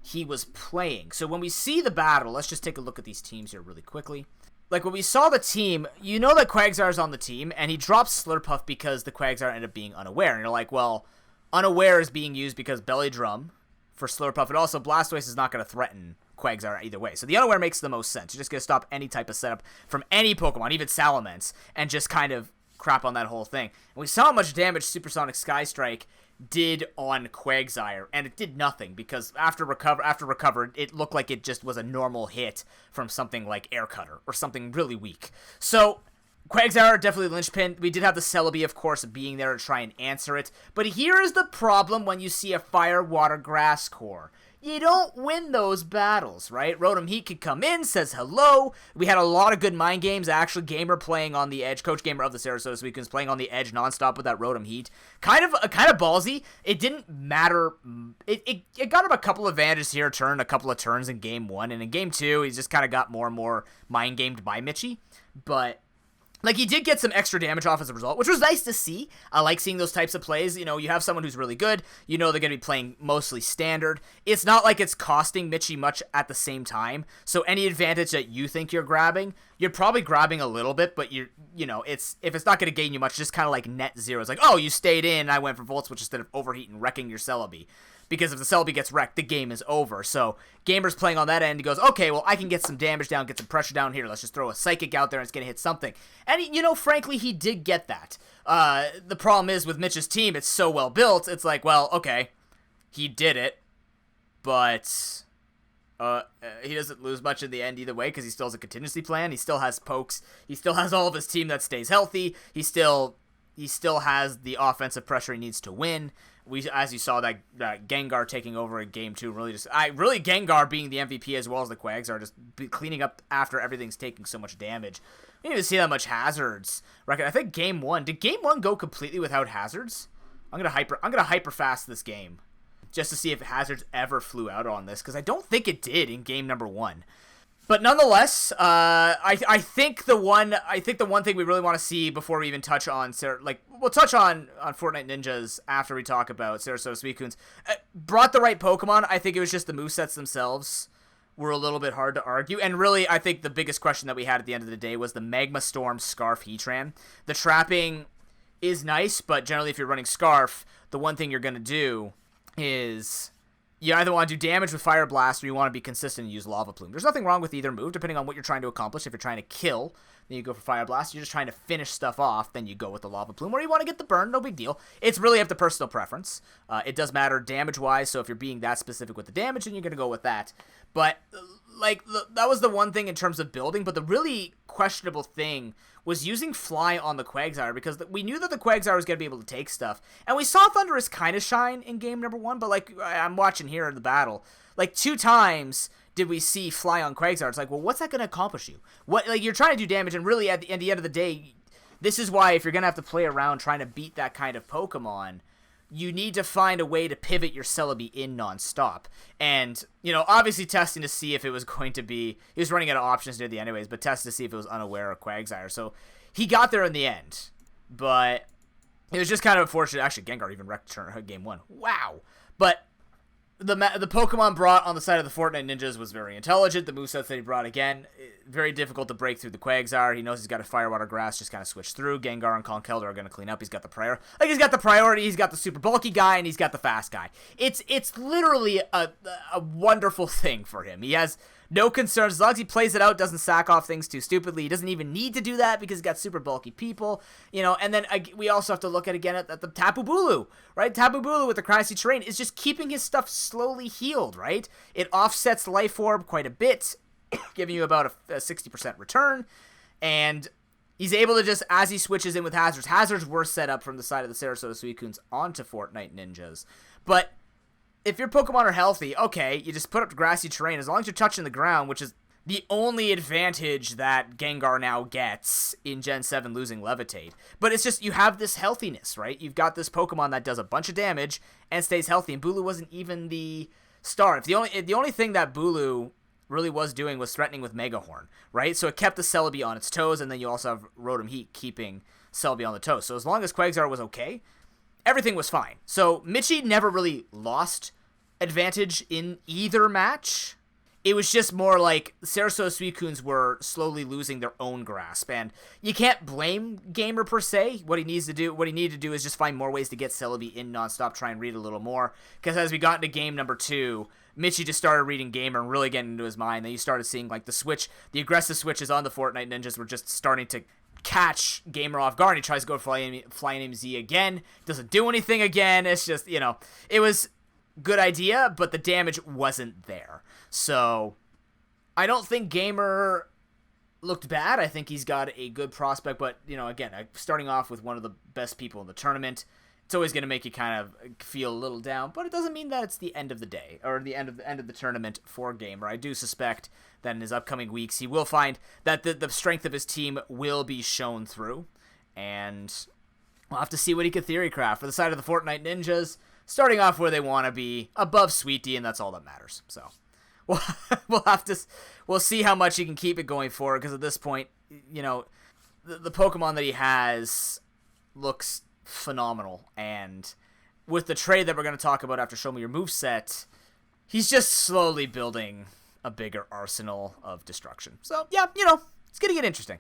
he was playing. So when we see the battle, let's just take a look at these teams here really quickly. Like, when we saw the team, you know that Quagsire's on the team, and he drops Slurpuff because the Quagsire ended up being unaware. And you're like, well, unaware is being used because Belly Drum for Slurpuff, and also Blastoise is not going to threaten Quagsire either way. So the unaware makes the most sense. You're just going to stop any type of setup from any Pokemon, even Salamence, and just kind of crap on that whole thing. And we saw how much damage Supersonic Sky Strike did on Quagsire, and it did nothing, because after recovered, it looked like it just was a normal hit from something like Air Cutter, or something really weak. So Quagsire, definitely linchpin. We did have the Celebi, of course, being there to try and answer it, but here is the problem when you see a Fire, Water, Grass core. you don't win those battles, right? Rotom Heat could come in, says hello. We had a lot of good mind games. Actually, Gamer playing on the edge, Coach Gamer of the Sarasota Sweetcoons playing on the edge nonstop with that Rotom Heat. Kind of ballsy. It didn't matter. It got him a couple advantages here, a couple of turns in game 1, and in game 2, he just kind of got more and more mind gamed by Mitchie. But like, he did get some extra damage off as a result, which was nice to see. I like seeing those types of plays. You know, you have someone who's really good. You know they're going to be playing mostly standard. It's not like it's costing Mitchie much at the same time. So any advantage that you think you're grabbing, you're probably grabbing a little bit, but if it's not going to gain you much, just kind of like net zero. It's like, oh, you stayed in, I went for Volt Switch instead of overheat and wrecking your Celebi. Because if the Celebi gets wrecked, the game is over. So Gamer's playing on that end. He goes, okay, well, I can get some damage down, get some pressure down here. Let's just throw a Psychic out there and it's going to hit something. And, frankly, he did get that. The problem is with Mitch's team, it's so well built. It's like, well, okay, he did it. But he doesn't lose much in the end either way because he still has a contingency plan. He still has pokes. He still has all of his team that stays healthy. He still has the offensive pressure he needs to win. As you saw, that Gengar taking over in game 2, really Gengar being the MVP as well as the Quags are just cleaning up after everything's taking so much damage. We didn't even see that much hazards. Right? I think game 1, did game 1 go completely without hazards? I'm gonna hyper fast this game just to see if hazards ever flew out on this because I don't think it did in game number 1. But nonetheless, I think the one thing we really want to see before we even touch on we'll touch on Fortnite Ninjas after we talk about Sarasota Sweetcoons. Brought the right Pokemon. I think it was just the movesets themselves were a little bit hard to argue. And really, I think the biggest question that we had at the end of the day was the Magma Storm Scarf Heatran. The trapping is nice, but generally if you're running Scarf, the one thing you're going to do is you either want to do damage with Fire Blast or you want to be consistent and use Lava Plume. There's nothing wrong with either move, depending on what you're trying to accomplish. If you're trying to kill, then you go for Fire Blast. If you're just trying to finish stuff off, then you go with the Lava Plume. Or you want to get the burn, no big deal. It's really up to personal preference. It does matter damage-wise, so if you're being that specific with the damage, then you're going to go with that. But, that was the one thing in terms of building, but the really questionable thing was using Fly on the Quagsire, because we knew that the Quagsire was going to be able to take stuff. And we saw Thundurus kind of shine in game number 1, but, I'm watching here in the battle. 2 times did we see Fly on Quagsire. It's like, well, what's that going to accomplish you? You're trying to do damage, and really, at the end of the day, this is why if you're going to have to play around trying to beat that kind of Pokemon, you need to find a way to pivot your Celebi in nonstop. And, obviously testing to see if it was going to be... He was running out of options near the anyways, but testing to see if it was unaware of Quagsire. So he got there in the end. But it was just kind of unfortunate. Actually, Gengar even wrecked game 1. Wow. But the Pokemon brought on the side of the Fortnite Ninjas was very intelligent. The movesets that he brought, again, very difficult to break through the Quagsire. He knows he's got a Firewater Grass, just kind of switch through. Gengar and Conkeldurr are going to clean up. He's got the priority, he's got the super bulky guy, and he's got the fast guy. It's literally a wonderful thing for him. He has no concerns. As long as he plays it out, doesn't sack off things too stupidly. He doesn't even need to do that because he's got super bulky people. And then we also have to look again at the Tapu Bulu, right? Tapu Bulu with the Grassy Terrain is just keeping his stuff slowly healed, right? It offsets Life Orb quite a bit, giving you about a 60% return. And he's able to just, as he switches in with hazards were set up from the side of the Sarasota Suicunes onto Fortnite Ninjas. But if your Pokemon are healthy, okay, you just put up grassy terrain. As long as you're touching the ground, which is the only advantage that Gengar now gets in Gen 7 losing Levitate. But it's just, you have this healthiness, right? You've got this Pokemon that does a bunch of damage and stays healthy, and Bulu wasn't even the star. The only thing that Bulu really was doing was threatening with Mega Horn, right? So it kept the Celebi on its toes, and then you also have Rotom Heat keeping Celebi on the toes. So as long as Quagsire was okay, everything was fine. So Mitchie never really lost advantage in either match. It was just more like Sarasota Suicunes were slowly losing their own grasp, and you can't blame Gamer per se. What he needed to do is just find more ways to get Celebi in nonstop, try and read a little more, because as we got into game number 2, Mitchie just started reading Gamer and really getting into his mind. Then you started seeing the aggressive switches on the Fortnite Ninjas were just starting to catch Gamer off guard. He tries to go Flying Name Z again, doesn't do anything again. It's just, it was good idea, but the damage wasn't there. So I don't think Gamer looked bad. I think he's got a good prospect, but again, starting off with one of the best people in the tournament, it's always going to make you kind of feel a little down, but it doesn't mean that it's the end of the day or the end of the tournament for Gamer. I do suspect that in his upcoming weeks, he will find that the strength of his team will be shown through, and we'll have to see what he can theory craft. For the side of the Fortnite Ninjas, starting off where they want to be, above Sweet D, and that's all that matters. So we'll see how much he can keep it going forward, because at this point, you know, the Pokemon that he has looks phenomenal, and with the trade that we're going to talk about after Show Me Your Moveset, he's just slowly building a bigger arsenal of destruction. So yeah, you know, it's going to get interesting.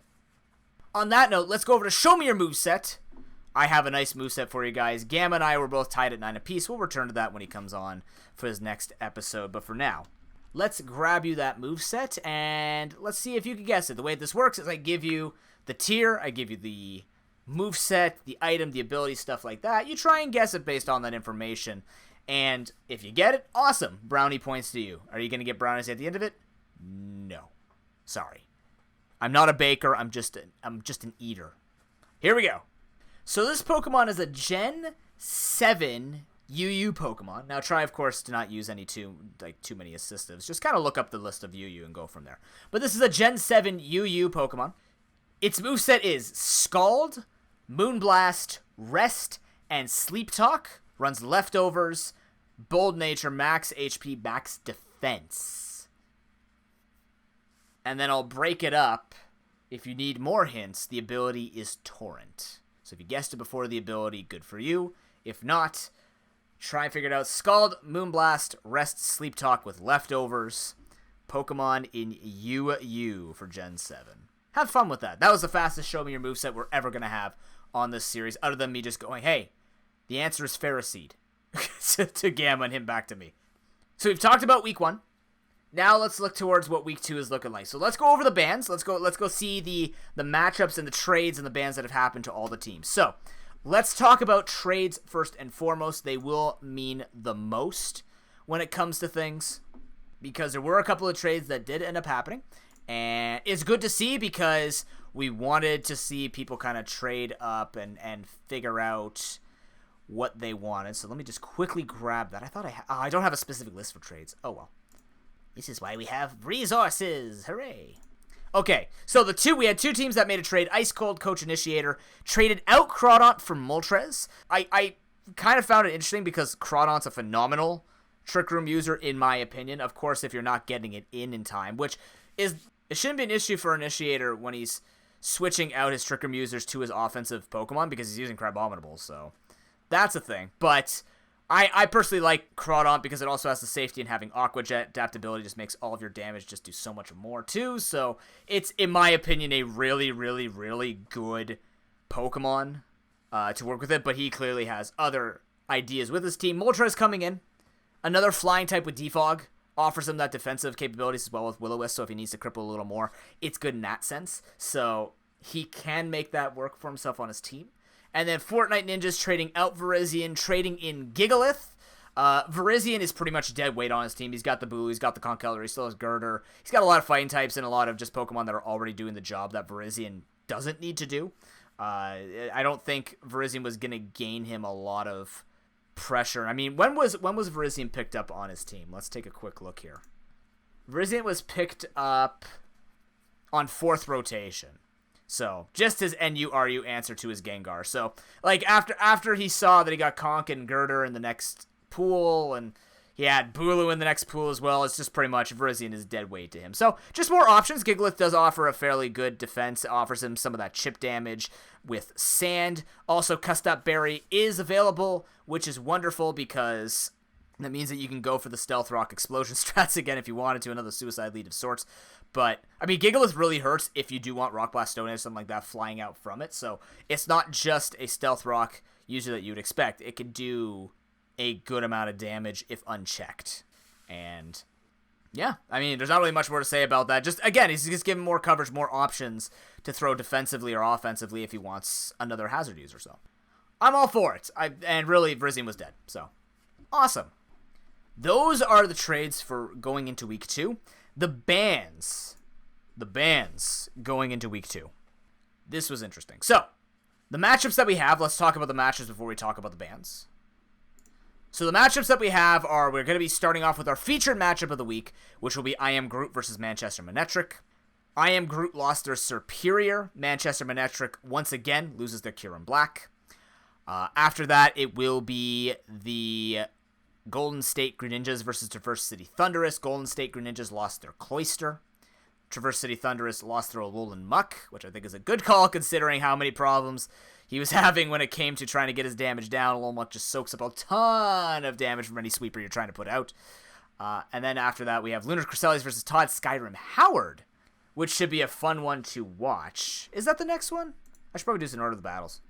On that note, let's go over to Show Me Your Moveset. I have a nice moveset for you guys. Gamma and I were both tied at 9 apiece. We'll return to that when he comes on for his next episode, but for now, let's grab you that moveset, and let's see if you can guess it. The way this works is I give you the tier, I give you the moveset, the item, the ability, stuff like that. You try and guess it based on that information, and if you get it, awesome. Brownie points to you. Are you going to get brownies at the end of it? No. Sorry. I'm not a baker, I'm just an eater. Here we go. So this Pokemon is a Gen 7 UU Pokemon. Now try, of course, to not use any too many assistives. Just kind of look up the list of UU and go from there. But this is a Gen 7 UU Pokemon. Its moveset is Scald, Moonblast, Rest, and Sleep Talk. Runs Leftovers, Bold Nature, Max HP, Max Defense. And then I'll break it up. If you need more hints, the ability is Torrent. So if you guessed it before the ability, good for you. If not, try and figure it out. Scald, Moonblast, Rest, Sleep Talk with Leftovers. Pokemon in UU for Gen 7. Have fun with that. That was the fastest Show Me Your Moveset we're ever going to have on this series, other than me just going, hey, the answer is Ferroseed. to Gamma and him back to me. So we've talked about week 1. Now let's look towards what week 2 is looking like. So let's go over the bans. Let's go see the matchups and the trades and the bans that have happened to all the teams. So let's talk about trades first and foremost. They will mean the most when it comes to things, because there were a couple of trades that did end up happening. And it's good to see, because we wanted to see people kind of trade up and figure out what they wanted. So let me just quickly grab that. I thought I don't have a specific list for trades. Oh well. This is why we have resources. Hooray. Okay, so we had 2 teams that made a trade. Ice Cold Coach Initiator traded out Crawdont for Moltres. I kind of found it interesting because Crawdont's a phenomenal Trick Room user, in my opinion. Of course, if you're not getting it in time, which it shouldn't be an issue for Initiator when he's switching out his Trick Room users to his offensive Pokemon, because he's using Crabominable, so that's a thing. But I personally like Crawdont because it also has the safety, and having Aqua Jet adaptability just makes all of your damage just do so much more too. So it's, in my opinion, a really, really, really good Pokemon to work with it. But he clearly has other ideas with his team. Moltres coming in, another flying type with Defog, offers him that defensive capabilities as well with Will-O-Wisp. So if he needs to cripple a little more, it's good in that sense. So he can make that work for himself on his team. And then Fortnite Ninjas trading out Virizion, trading in Gigalith. Virizion is pretty much dead weight on his team. He's got the Boo, he's got the Conkeldurr, he still has Girder. He's got a lot of fighting types and a lot of just Pokemon that are already doing the job that Virizion doesn't need to do. I don't think Virizion was going to gain him a lot of pressure. I mean, when was Virizion picked up on his team? Let's take a quick look here. Virizion was picked up on 4th rotation. So, just his NURU answer to his Gengar. So, like, after he saw that he got Conk and Girder in the next pool, and he had Bulu in the next pool as well, it's just pretty much Virizion is dead weight to him. So, just more options. Gigalith does offer a fairly good defense. It offers him some of that chip damage with Sand. Also, Custap Berry is available, which is wonderful because that means that you can go for the Stealth Rock Explosion strats again if you wanted to, another suicide lead of sorts. But, I mean, Gigalith really hurts if you do want Rock Blast, Stone Edge, something like that flying out from it. So, it's not just a Stealth Rock user that you would expect. It can do a good amount of damage if unchecked. And, yeah, I mean, there's not really much more to say about that. Just, again, he's just giving more coverage, more options to throw defensively or offensively if he wants another hazard user. So, I'm all for it. And really, Virizion was dead. So, awesome. Those are the trades for going into week 2. The bans going into week 2. This was interesting. So, The matchups that we have, let's talk about the matchups before we talk about the bans. So the matchups that we have are, we're going to be starting off with our featured matchup of the week, which will be I Am Groot versus Manchester Manectric. I Am Groot lost their Superior. Manchester Manectric once again loses their Kieran Black. After that, it will be the Golden State Greninjas versus Traverse City Thunderous. Golden State Greninjas lost their Cloyster. Traverse City Thunderous lost their Alolan Muck, which I think is a good call considering how many problems he was having when it came to trying to get his damage down. Alolan Muck just soaks up a ton of damage from any sweeper you're trying to put out. And then after that, we have Lunar Cresselia versus Todd Skyrim Howard, which should be a fun one to watch. Is that the next one? I should probably do this in order of the battles.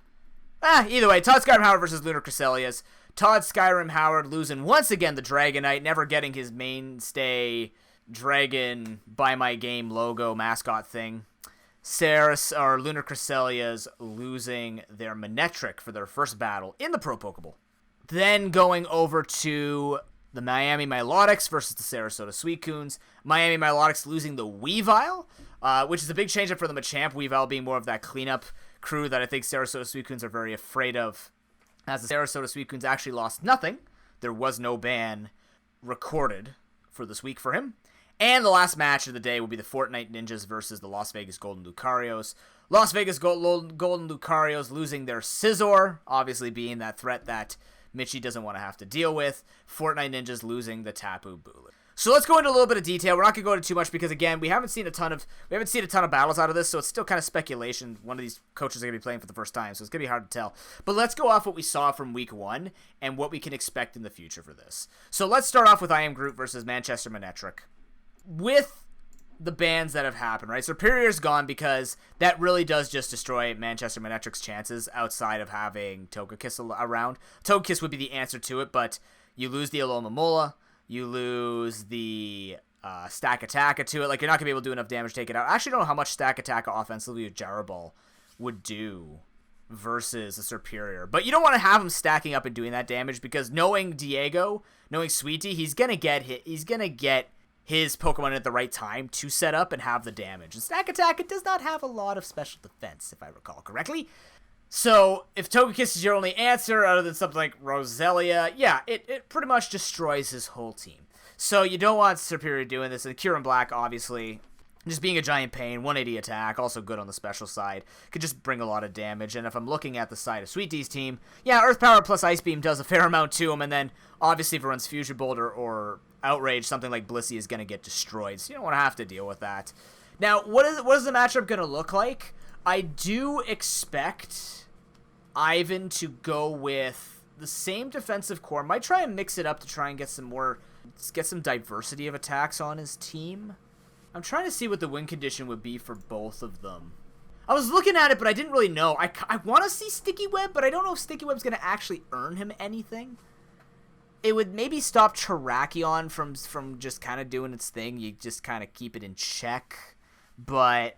Either way, Todd Skyrim Howard versus Lunar Cresselia. Todd Skyrim Howard losing once again the Dragonite, never getting his mainstay Dragon by my game logo mascot thing. Lunar Cresselia losing their Manectric for their first battle in the Pro Pokeball. Then going over to the Miami Milotics versus the Sarasota Suicunes. Miami Milotics losing the Weavile, which is a big change up for the Machamp. Weavile being more of that cleanup crew that I think Sarasota Suicunes are very afraid of. As the Sarasota Suicunes actually lost nothing. There was no ban recorded for this week for him. And the last match of the day will be the Fortnite Ninjas versus the Las Vegas Golden Lucarios. Las Vegas Golden Lucarios losing their Scizor, obviously being that threat that Mitchie doesn't want to have to deal with. Fortnite Ninjas losing the Tapu Bulu. So let's go into a little bit of detail. We're not going to go into too much because, again, we haven't seen a ton of battles out of this, so it's still kind of speculation. One of these coaches are going to be playing for the first time, so it's going to be hard to tell. But let's go off what we saw from week 1 and what we can expect in the future for this. So let's start off with I Am Groot versus Manchester Manectric. With the bans that have happened, right? Superior's gone because that really does just destroy Manchester Manectric's chances outside of having Togekiss around. Togekiss would be the answer to it, but you lose the Alomomola, you lose the Stack Attack to it. Like, you're not going to be able to do enough damage to take it out. I actually don't know how much Stack Attack offensively with Jaraball would do versus a Superior. But you don't want to have him stacking up and doing that damage because knowing Diego, knowing Sweetie, he's going to get hit. He's going to get his Pokemon at the right time to set up and have the damage. And Stack Attack, it does not have a lot of special defense, if I recall correctly. So, if Togekiss is your only answer, other than something like Roselia, yeah, it pretty much destroys his whole team. So, you don't want Superior doing this. And Kieran Black, obviously, just being a giant pain, 180 attack, also good on the special side, could just bring a lot of damage. And if I'm looking at the side of Sweet D's team, yeah, Earth Power plus Ice Beam does a fair amount to him, and then, obviously, if it runs Fusion Bolt or Outrage, something like Blissey is going to get destroyed, so you don't want to have to deal with that. Now, what is the matchup going to look like? I do expect Ivan to go with the same defensive core. Might try and mix it up to try and get some diversity of attacks on his team. I'm trying to see what the win condition would be for both of them. I was looking at it, but I didn't really know. I want to see Sticky Web, but I don't know if Sticky Web's going to actually earn him anything. It would maybe stop Terrakion from just kind of doing its thing. You just kind of keep it in check. But,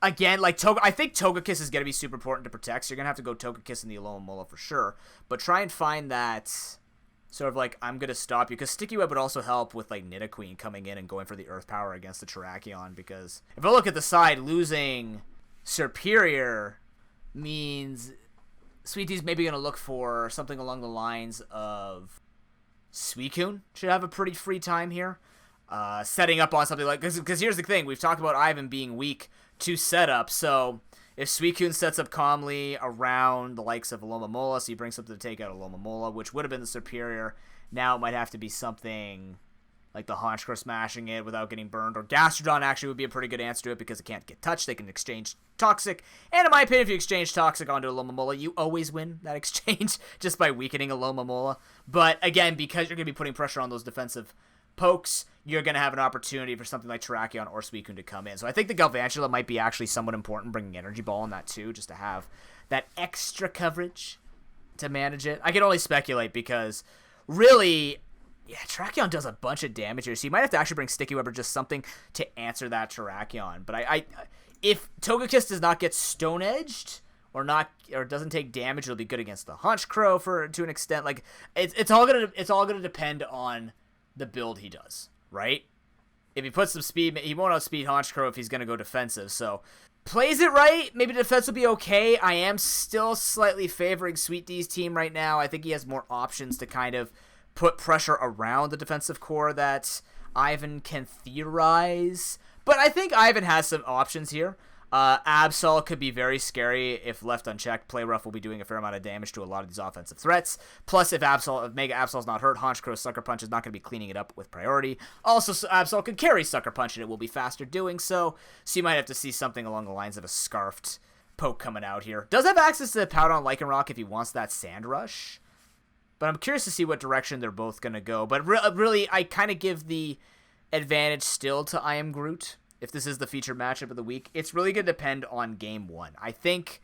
again, like I think Togekiss is going to be super important to protect, so you're going to have to go Togekiss in the Alomomola for sure. But try and find that sort of like, I'm going to stop you. Because Sticky Web would also help with like Nidoqueen coming in and going for the Earth Power against the Terrakion. Because if I look at the side, losing Superior means Sweet D's maybe going to look for something along the lines of Suicune should have a pretty free time here. Setting up on something like... Because here's the thing. We've talked about Ivan being weak to setup. So if Suicune sets up calmly around the likes of Alomomola, so you bring something to take out Alomomola, which would have been the Superior. Now it might have to be something like the Honchkrow smashing it without getting burned. Or Gastrodon actually would be a pretty good answer to it because it can't get touched. They can exchange Toxic. And in my opinion, if you exchange Toxic onto Alomomola, you always win that exchange just by weakening Alomomola. But again, because you're going to be putting pressure on those defensive pokes, you're going to have an opportunity for something like Terrakion or Suicune to come in. So I think the Galvantula might be actually somewhat important, bringing Energy Ball in that too, just to have that extra coverage to manage it. I can only speculate because really... yeah, Terrakion does a bunch of damage here, so you might have to actually bring Sticky Web or just something to answer that Terrakion. But if Togekiss does not get Stone Edged or doesn't take damage, it'll be good against the Honchkrow to an extent. Like it's all gonna depend on the build he does, right? if he puts some speed, he won't outspeed Honchkrow if he's going to go defensive. So plays it right. Maybe defense will be okay. I am still slightly favoring Sweet D's team right now. I think he has more options to kind of put pressure around the defensive core that Ivan can theorize. But I think Ivan has some options here. Absol could be very scary if left unchecked. Play Rough will be doing a fair amount of damage to a lot of these offensive threats. Plus, if Mega Absol's not hurt, Honchkrow's Sucker Punch is not going to be cleaning it up with priority. Also, Absol can carry Sucker Punch, and it will be faster doing so. So you might have to see something along the lines of a Scarfed Poke coming out here. Does have access to Powder on Lycanroc if he wants that Sand Rush. But I'm curious to see what direction they're both going to go. But really, I kind of give the advantage still to I Am Groot. If this is the featured matchup of the week, it's really going to depend on Game 1. I think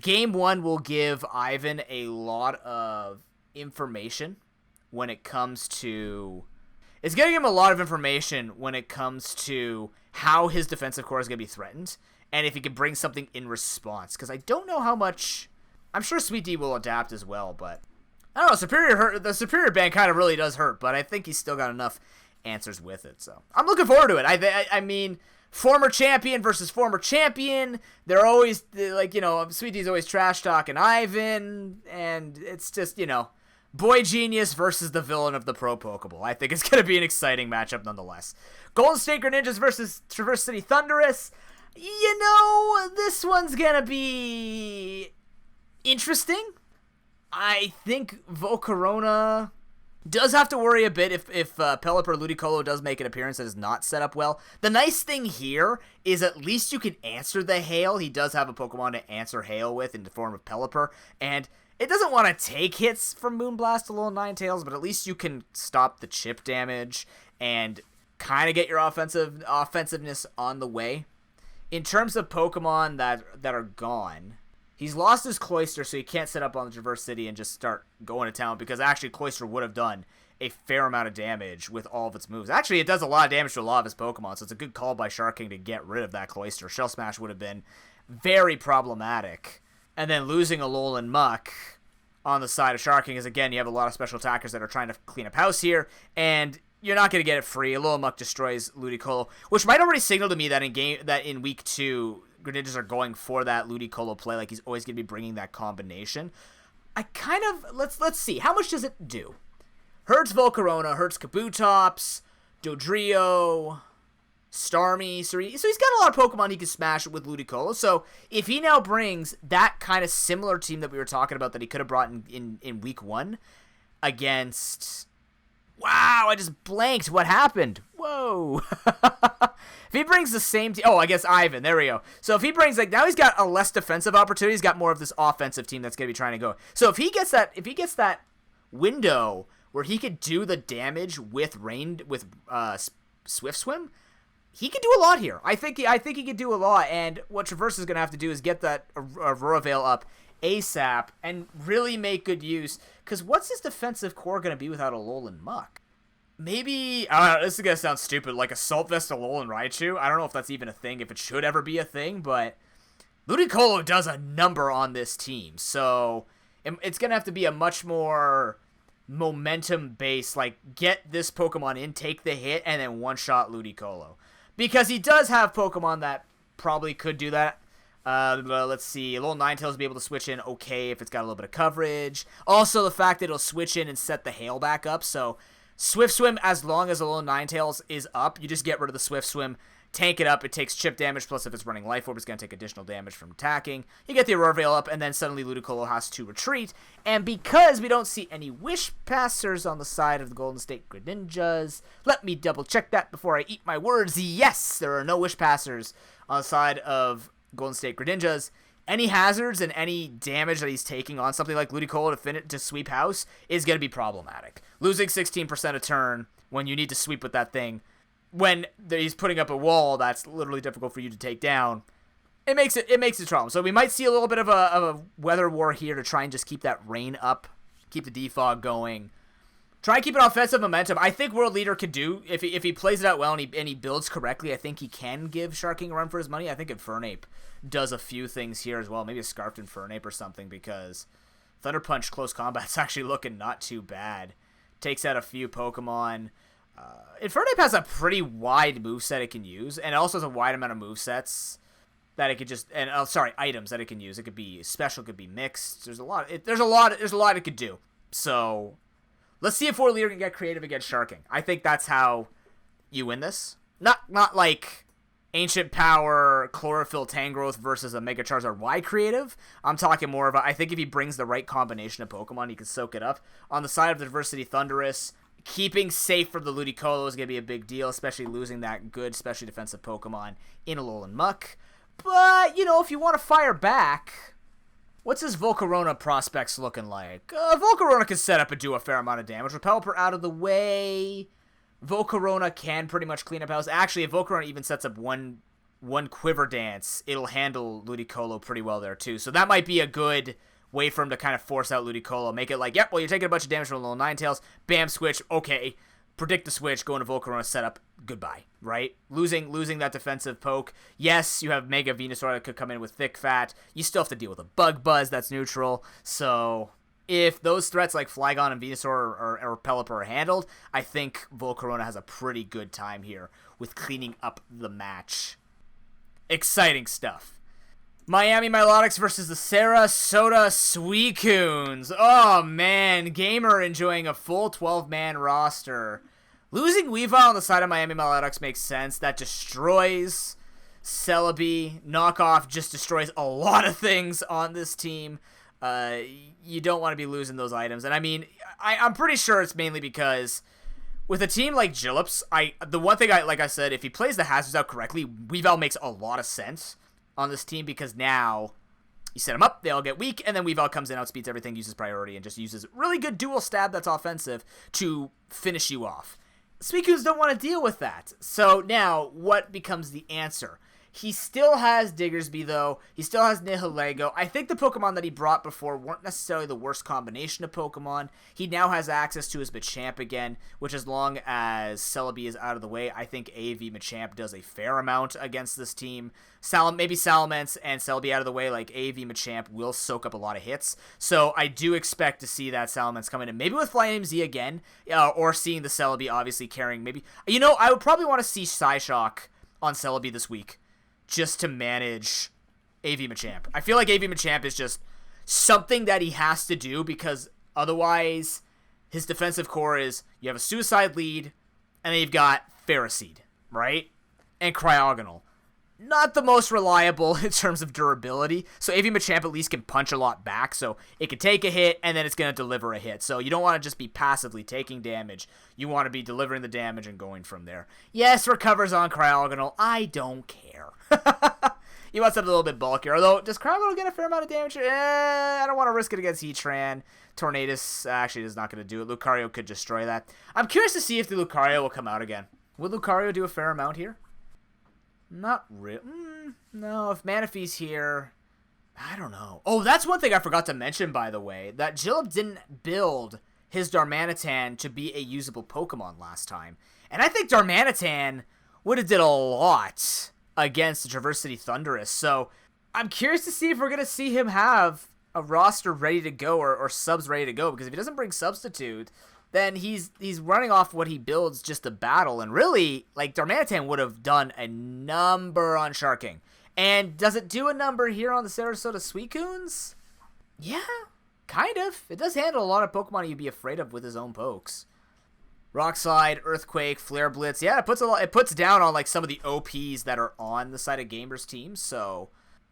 Game 1 will give Ivan a lot of information when it comes to... It's going to give him a lot of information when it comes to how his defensive core is going to be threatened, and if he can bring something in response. Because I don't know how much... I'm sure Sweet D will adapt as well, but... I don't know, the Superior Band kind of really does hurt, but I think he's still got enough answers with it. So I'm looking forward to it. I mean... Former champion versus former champion. They're always, like, Sweet D's always trash-talking Ivan, and it's just, Boy Genius versus the villain of the Pro Pokeball. I think it's going to be an exciting matchup nonetheless. Golden State Greninjas versus Traverse City Thunderous. This one's going to be interesting. I think Volcarona does have to worry a bit if Pelipper Ludicolo does make an appearance that is not set up well. The nice thing here is at least you can answer the Hail. He does have a Pokemon to answer Hail with in the form of Pelipper, and it doesn't want to take hits from Moonblast to Alolan Ninetales, but at least you can stop the chip damage and kind of get your offensiveness on the way. In terms of Pokemon that are gone... He's lost his Cloyster, so he can't set up on the Traverse City and just start going to town, because actually Cloyster would have done a fair amount of damage with all of its moves. Actually, it does a lot of damage to a lot of his Pokemon, so it's a good call by Shark King to get rid of that Cloyster. Shell Smash would have been very problematic. And then losing Alolan Muck on the side of Shark King is, again, you have a lot of special attackers that are trying to clean up house here, and you're not going to get it free. Alolan Muck destroys Ludicolo, which might already signal to me that in Week 2... Greninjas are going for that Ludicolo play, like he's always going to be bringing that combination. I kind of... Let's see. How much does it do? Hurts Volcarona, hurts Kabutops, Dodrio, Starmie, Serene. So he's got a lot of Pokemon he can smash with Ludicolo. So if he now brings that kind of similar team that we were talking about that he could have brought in Week 1 against... Wow, I just blanked. What happened? Whoa. If he brings the same team... Oh, I guess Ivan. There we go. So if he brings... now he's got a less defensive opportunity. He's got more of this offensive team that's going to be trying to go. So if he gets that window where he could do the damage with Swift Swim, he could do a lot here. I think he could do a lot. And what Traverse is going to have to do is get that Aurora Veil up ASAP and really make good use. Because what's his defensive core going to be without Alolan Muck? Maybe, I don't know, this is going to sound stupid, like Assault Vest Alolan Raichu. I don't know if that's even a thing, if it should ever be a thing, but Ludicolo does a number on this team. So it's going to have to be a much more momentum-based, like, get this Pokemon in, take the hit, and then one-shot Ludicolo. Because he does have Pokemon that probably could do that. Let's see, Alolan Ninetales will be able to switch in okay if it's got a little bit of coverage. Also, the fact that it'll switch in and set the Hail back up, so Swift Swim, as long as Alolan Ninetales is up, you just get rid of the Swift Swim, tank it up, it takes chip damage, plus if it's running Life Orb, it's going to take additional damage from attacking. You get the Aurora Veil up, and then suddenly Ludicolo has to retreat, and because we don't see any Wish Passers on the side of the Golden State Greninjas, let me double check that before I eat my words. Yes, there are no Wish Passers on the side of Golden State Greninjas. Any hazards and any damage that he's taking on something like Ludicolo to sweep house is going to be problematic. Losing 16% a turn when you need to sweep with that thing, when he's putting up a wall that's literally difficult for you to take down, it makes it a problem. So we might see a little bit of a weather war here to try and just keep that rain up, keep the defog going. Try and keep an offensive momentum. I think World Leader could do, if he plays it out well and he builds correctly, I think he can give Shark King a run for his money. I think Infernape does a few things here as well. Maybe a Scarfed Infernape or something, because Thunder Punch Close Combat's actually looking not too bad. Takes out a few Pokemon. Infernape has a pretty wide moveset it can use, and it also has a wide amount of movesets that it could just items that it can use. It could be special, it could be mixed. There's a lot it could do. So let's see if Leader can get creative against Sharking. I think that's how you win this. Not like Ancient Power, Chlorophyll, Tangrowth versus a Mega Charizard Y creative. I'm talking more of I think if he brings the right combination of Pokemon, he can soak it up. On the side of the Diversity Thundurus, keeping safe from the Ludicolo is going to be a big deal, especially losing that good, specially defensive Pokemon in Alolan Muck. But, if you want to fire back, what's his Volcarona prospects looking like? Volcarona can set up and do a fair amount of damage. With Pelipper out of the way, Volcarona can pretty much clean up house. Actually, if Volcarona even sets up one Quiver Dance, it'll handle Ludicolo pretty well there, too. So that might be a good way for him to kind of force out Ludicolo. Make it like, yep, well, you're taking a bunch of damage from a little Ninetales. Bam, switch. Okay. Predict the switch, go into Volcarona setup, goodbye, right? Losing that defensive poke. Yes, you have Mega Venusaur that could come in with Thick Fat. You still have to deal with a Bug Buzz that's neutral. So if those threats like Flygon and Venusaur or Pelipper are handled, I think Volcarona has a pretty good time here with cleaning up the match. Exciting stuff. Miami Milotics versus the Sarasota Suicunes. Oh, man. Gamer enjoying a full 12-man roster. Losing Weavile on the side of Miami Milotics makes sense. That destroys Celebi. Knockoff just destroys a lot of things on this team. You don't want to be losing those items. And, I mean, I'm pretty sure it's mainly because with a team like Jillips, the one thing, like I said, if he plays the hazards out correctly, Weavile makes a lot of sense on this team, because now you set them up, they all get weak, and then Weavile comes in, outspeeds everything, uses priority, and just uses really good dual stab that's offensive to finish you off. Suicunes don't want to deal with that. So now, what becomes the answer? He still has Diggersby, though. He still has Nihilego. I think the Pokemon that he brought before weren't necessarily the worst combination of Pokemon. He now has access to his Machamp again, which, as long as Celebi is out of the way, I think AV Machamp does a fair amount against this team. Maybe Salamence and Celebi out of the way, like AV Machamp will soak up a lot of hits. So I do expect to see that Salamence come in, and maybe with Flying Z again, or seeing the Celebi obviously carrying maybe... I would probably want to see Psyshock on Celebi this week, just to manage AV Machamp. I feel like AV Machamp is just something that he has to do, because otherwise his defensive core is you have a Suicide lead, and then you've got Ferroseed, right? And Cryogonal. Not the most reliable in terms of durability, so AV Machamp at least can punch a lot back, so it can take a hit, and then it's going to deliver a hit. So you don't want to just be passively taking damage. You want to be delivering the damage and going from there. Yes, recovers on Cryogonal. I don't care. You want something a little bit bulkier, although does Cryogonal get a fair amount of damage? I don't want to risk it against Heatran. Tornadus actually is not going to do it. Lucario could destroy that. I'm curious to see if the Lucario will come out again. Would Lucario do a fair amount here? Not really. No, if Manaphy's here, I don't know. Oh, that's one thing I forgot to mention, by the way. That Jillip didn't build his Darmanitan to be a usable Pokemon last time. And I think Darmanitan would have did a lot against the Diversity Thundurus. So I'm curious to see if we're going to see him have a roster ready to go, or subs ready to go. Because if he doesn't bring Substitute, then he's running off what he builds just to battle. And really, like, Darmanitan would have done a number on Sharking. And does it do a number here on the Sarasota Suicunes? Yeah, kind of. It does handle a lot of Pokemon you'd be afraid of with his own pokes. Rock Slide, Earthquake, Flare Blitz. Yeah, it puts down on like some of the OPs that are on the side of Gamer's team. So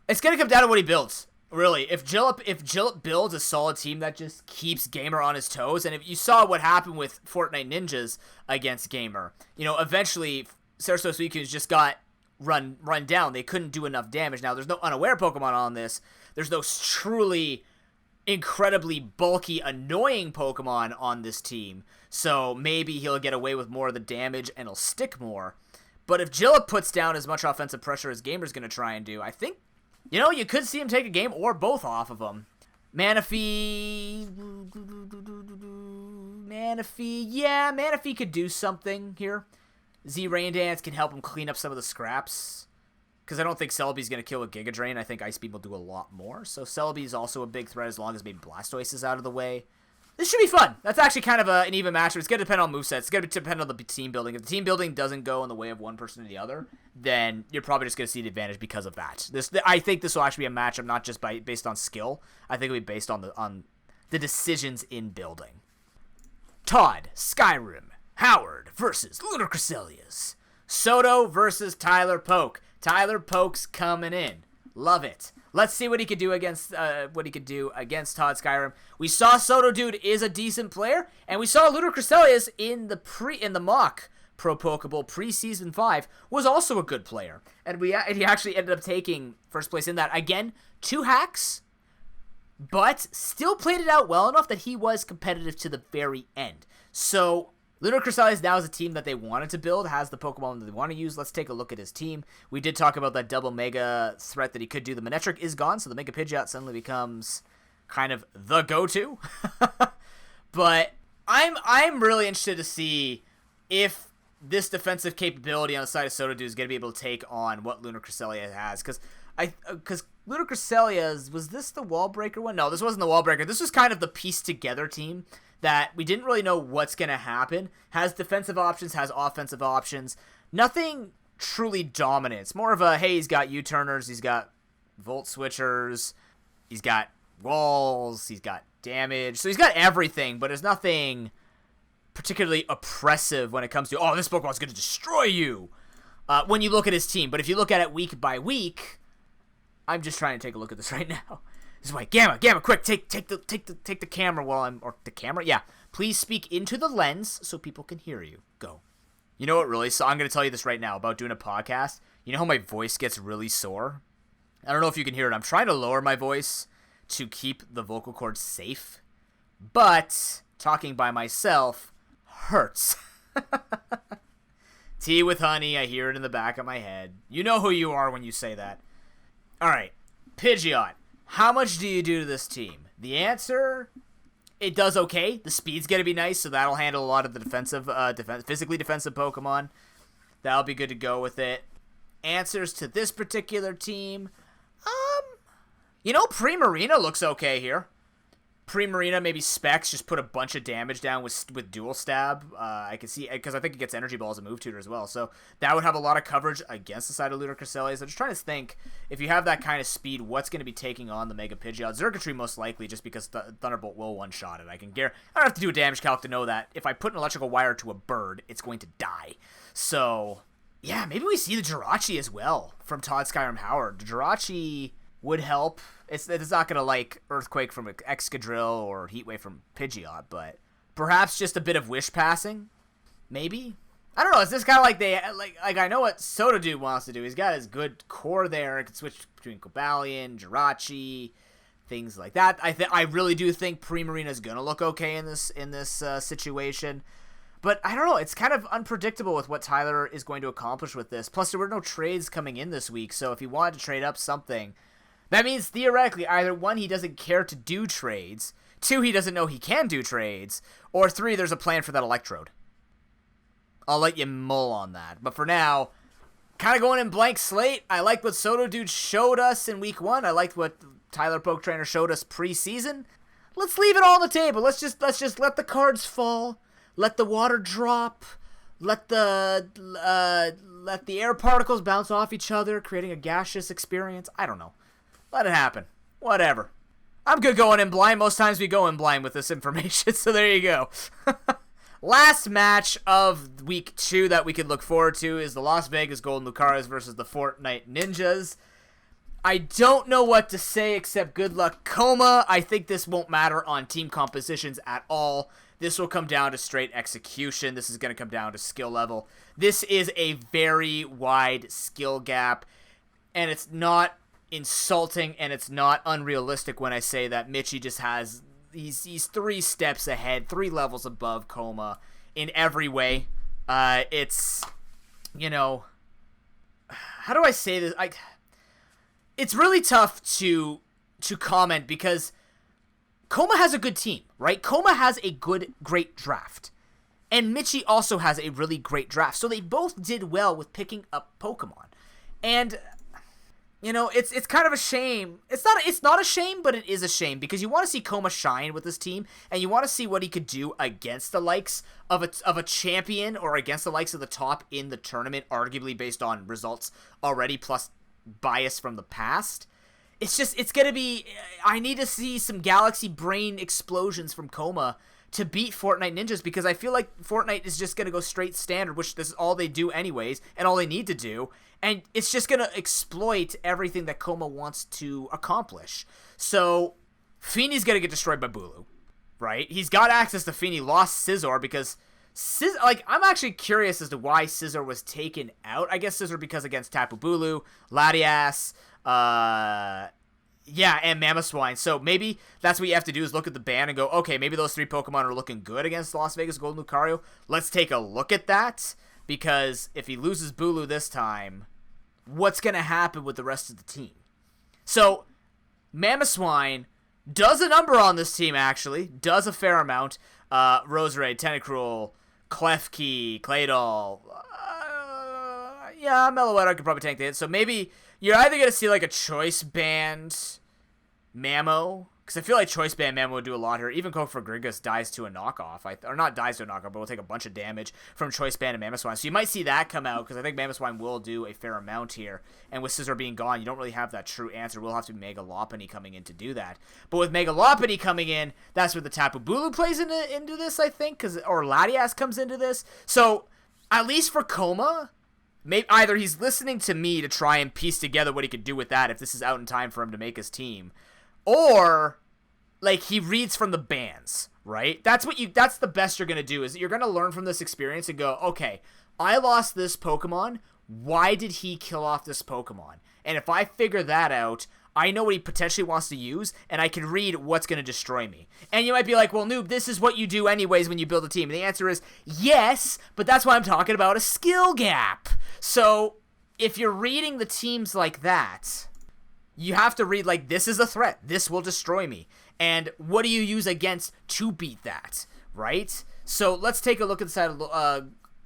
it's gonna come down to what he builds. Really, if Jillip builds a solid team that just keeps Gamer on his toes, and if you saw what happened with Fortnite Ninjas against Gamer, eventually Sarasota Suicunes just got run down. They couldn't do enough damage. Now, there's no unaware Pokemon on this. There's no truly incredibly bulky, annoying Pokemon on this team. So maybe he'll get away with more of the damage and he'll stick more. But if Jillip puts down as much offensive pressure as Gamer's going to try and do, I think, you could see him take a game or both off of him. Manaphy, yeah, Manaphy could do something here. Z-Rain Dance can help him clean up some of the scraps, because I don't think Celebi's going to kill with Giga Drain. I think Ice Beam will do a lot more. So Celebi is also a big threat as long as maybe Blastoise is out of the way. This should be fun. That's actually kind of an even matchup. It's going to depend on movesets. It's going to depend on the team building. If the team building doesn't go in the way of one person or the other, then you're probably just going to see the advantage because of that. I think this will actually be a matchup not just based on skill. I think it'll be based on the decisions in building. Todd, Skyrim, Howard versus Lunar Cresselia. Soto versus Tyler Poke. Tyler Poke's coming in. Love it. Let's see what he could do against Todd Skyrim. We saw Soto Dude is a decent player, and we saw Lunar Cresselia in the mock ProPokeBall preseason 5 was also a good player, and he actually ended up taking first place in that. Again, 2 hacks, but still played it out well enough that he was competitive to the very end. So Lunar Cresselia now is a team that they wanted to build, has the Pokemon that they want to use. Let's take a look at his team. We did talk about that double Mega threat that he could do. The Manectric is gone, so the Mega Pidgeot suddenly becomes kind of the go-to. But I'm really interested to see if this defensive capability on the side of Soto Dude is going to be able to take on what Lunar Cresselia has. Because Lunar Cresselia, was this the Wall Breaker one? No, this wasn't the Wall Breaker. This was kind of the pieced together team that we didn't really know what's going to happen. Has defensive options, has offensive options. Nothing truly dominant. It's more of a, hey, he's got U-turners, he's got Volt Switchers, he's got walls, he's got damage. So he's got everything, but there's nothing particularly oppressive when it comes to, oh, this Pokemon's going to destroy you when you look at his team. But if you look at it week by week, I'm just trying to take a look at this right now. This is why, Gamma, quick, take the camera yeah. Please speak into the lens so people can hear you. Go. You know what really, so I'm going to tell you this right now about doing a podcast. You know how my voice gets really sore? I don't know if you can hear it. I'm trying to lower my voice to keep the vocal cords safe, but talking by myself hurts. Tea with honey, I hear it in the back of my head. You know who you are when you say that. Alright, Pidgeot. How much do you do to this team? The answer, it does okay. The speed's going to be nice, so that'll handle a lot of the physically defensive Pokemon. That'll be good to go with it. Answers to this particular team, Primarina looks okay here. Primarina, maybe Specs, just put a bunch of damage down with Dual Stab. I can see, because I think it gets Energy Ball as a move tutor as well. So that would have a lot of coverage against the side of Lunar Cresselia. So I'm just trying to think, if you have that kind of speed, what's going to be taking on the Mega Pidgeot? Xurkitree most likely, just because Thunderbolt will one-shot it. I don't have to do a damage calc to know that if I put an electrical wire to a bird, it's going to die. So, yeah, maybe we see the Jirachi as well from Todd Skyrim Howard. The Jirachi would help. It's not going to like Earthquake from Excadrill or Heatwave from Pidgeot, but perhaps just a bit of wish passing, maybe. I don't know. It's just kind of like I know what Soto Dude wants to do. He's got his good core there. He can switch between Cobalion, Jirachi, things like that. I really do think Primarina is going to look okay in this situation. But I don't know. It's kind of unpredictable with what Tyler is going to accomplish with this. Plus, there were no trades coming in this week, so if he wanted to trade up something, that means theoretically either 1, he doesn't care to do trades, 2, he doesn't know he can do trades, or 3, there's a plan for that Electrode. I'll let you mull on that. But for now, kind of going in blank slate. I like what Soto Dude showed us in week 1. I liked what Tyler Poke Trainer showed us preseason. Let's leave it all on the table. Let's just let the cards fall. Let the water drop. Let the air particles bounce off each other, creating a gaseous experience. I don't know. Let it happen. Whatever. I'm good going in blind. Most times we go in blind with this information, so there you go. Last match of week 2 that we could look forward to is the Las Vegas Golden Lucaris versus the Fortnite Ninjas. I don't know what to say except good luck, Coma. I think this won't matter on team compositions at all. This will come down to straight execution. This is going to come down to skill level. This is a very wide skill gap, and it's not insulting and it's not unrealistic when I say that Mitchie just has, he's 3 steps ahead, 3 levels above Coma in every way. It's, how do I say this? It's really tough to comment because Coma has a good team, right? Coma has a great draft. And Mitchie also has a really great draft. So they both did well with picking up Pokemon. And It's kind of a shame. It's not a shame, but it is a shame because you want to see Koma shine with this team, and you want to see what he could do against the likes of a champion or against the likes of the top in the tournament, arguably based on results already plus bias from the past. It's gonna be. I need to see some Galaxy brain explosions from Koma to beat Fortnite Ninjas, because I feel like Fortnite is just going to go straight standard, which this is all they do anyways, and all they need to do, and it's just going to exploit everything that Koma wants to accomplish. So, Feeney's going to get destroyed by Bulu, right? He's got access to Feeney, lost Scizor, because, I'm actually curious as to why Scizor was taken out. I guess Scizor because against Tapu Bulu, Latias, yeah, and Mamoswine. So maybe that's what you have to do is look at the ban and go, okay, maybe those 3 Pokemon are looking good against Las Vegas Golden Lucario. Let's take a look at that, because if he loses Bulu this time, what's going to happen with the rest of the team? So, Mamoswine does a number on this team, actually. Does a fair amount. Roserade, Tentacruel, Klefki, Claydol. Yeah, Meloetta could probably tank the hit. So maybe you're either going to see like a Choice Band Mamo, because I feel like Choice Band Mamo would do a lot here. Even Kofagrigus dies to a knockoff. Or not dies to a knockoff, but will take a bunch of damage from Choice Band and Mamoswine. So you might see that come out, because I think Mamoswine will do a fair amount here. And with Scizor being gone, you don't really have that true answer. We'll have to be Mega Lopunny coming in to do that. But with Mega Lopunny coming in, that's where the Tapu Bulu plays into this, I think, or Latias comes into this. So, at least for Koma, maybe either he's listening to me to try and piece together what he could do with that if this is out in time for him to make his team, or like he reads from the bans, right? That's the best you're gonna do, is you're gonna learn from this experience and go, okay, I lost this Pokemon. Why did he kill off this Pokemon? And if I figure that out, I know what he potentially wants to use, and I can read what's going to destroy me. And you might be like, well, Noob, this is what you do anyways when you build a team. And the answer is yes, but that's why I'm talking about a skill gap. So if you're reading the teams like that, you have to read like, this is a threat. This will destroy me. And what do you use against to beat that, right? So let's take a look at the side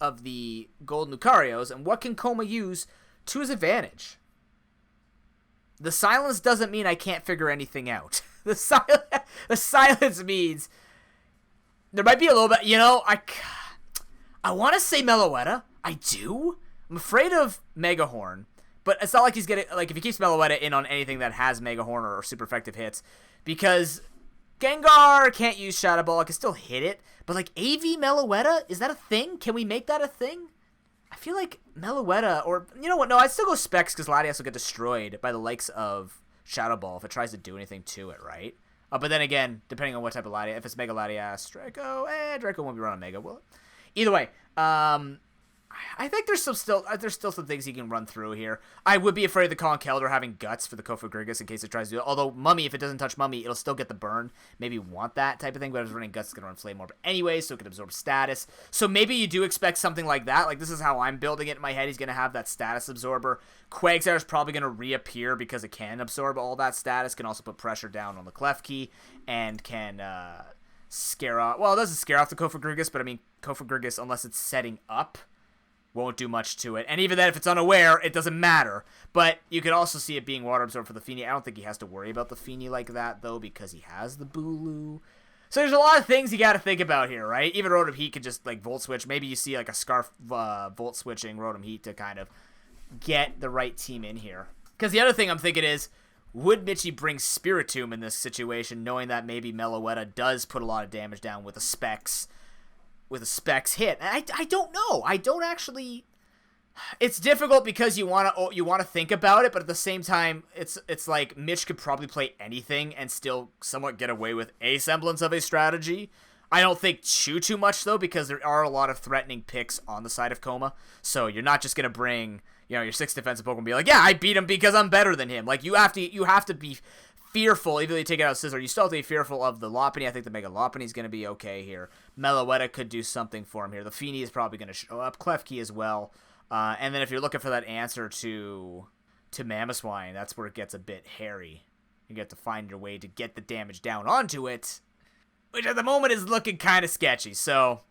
of the Golden Lucarios, and what can Koma use to his advantage? The silence doesn't mean I can't figure anything out. The silence means there might be a little bit, I want to say Meloetta. I do. I'm afraid of Megahorn, but it's not like he's getting, like, if he keeps Meloetta in on anything that has Megahorn or super effective hits, because Gengar can't use Shadow Ball. I can still hit it, but like AV Meloetta, is that a thing? Can we make that a thing? I feel like Meloetta, or, you know what, no, I'd still go Specs, because Latias will get destroyed by the likes of Shadow Ball if it tries to do anything to it, right? But then again, depending on what type of Latias, if it's Mega Latias, Draco won't be running Mega, will it? Either way, I think there's still some things he can run through here. I would be afraid of the Conkeldurr having guts for the Kofagrigus in case it tries to do it. Although Mummy, if it doesn't touch Mummy, it'll still get the burn. Maybe want that type of thing, but if it's running guts, it's going to run Flame Orb anyway, so it can absorb status. So maybe you do expect something like that. Like, this is how I'm building it in my head. He's going to have that status absorber. Quagsire is probably going to reappear because it can absorb all that status, can also put pressure down on the Klefki, and can scare off... Well, it doesn't scare off the Kofagrigus, but I mean, Kofagrigus, unless it's setting up, won't do much to it. And even then, if it's unaware, it doesn't matter. But you could also see it being water absorbed for the Feeney. I don't think he has to worry about the Feeney like that, though, because he has the Bulu. So there's a lot of things you got to think about here, right? Even Rotom Heat could just, like, Volt Switch. Maybe you see, like, a Scarf Volt Switching Rotom Heat to kind of get the right team in here. Because the other thing I'm thinking is, would Mitchie bring Spiritomb in this situation, knowing that maybe Meloetta does put a lot of damage down with a Specs hit? And I don't know. I don't actually. It's difficult because you want to think about it, but at the same time, it's like Mitch could probably play anything and still somewhat get away with a semblance of a strategy. I don't think too much though, because there are a lot of threatening picks on the side of Koma. So you're not just gonna bring your 6 defensive Pokemon and be like, yeah, I beat him because I'm better than him. Like, you have to be fearful, even though you take out Scizor, you still have to be fearful of the Lopunny. I think the Mega Lopunny is going to be okay here. Meloetta could do something for him here. The Feeney is probably going to show up. Klefki as well. And then if you're looking for that answer to Mamoswine, that's where it gets a bit hairy. You get to find your way to get the damage down onto it, which at the moment is looking kind of sketchy. So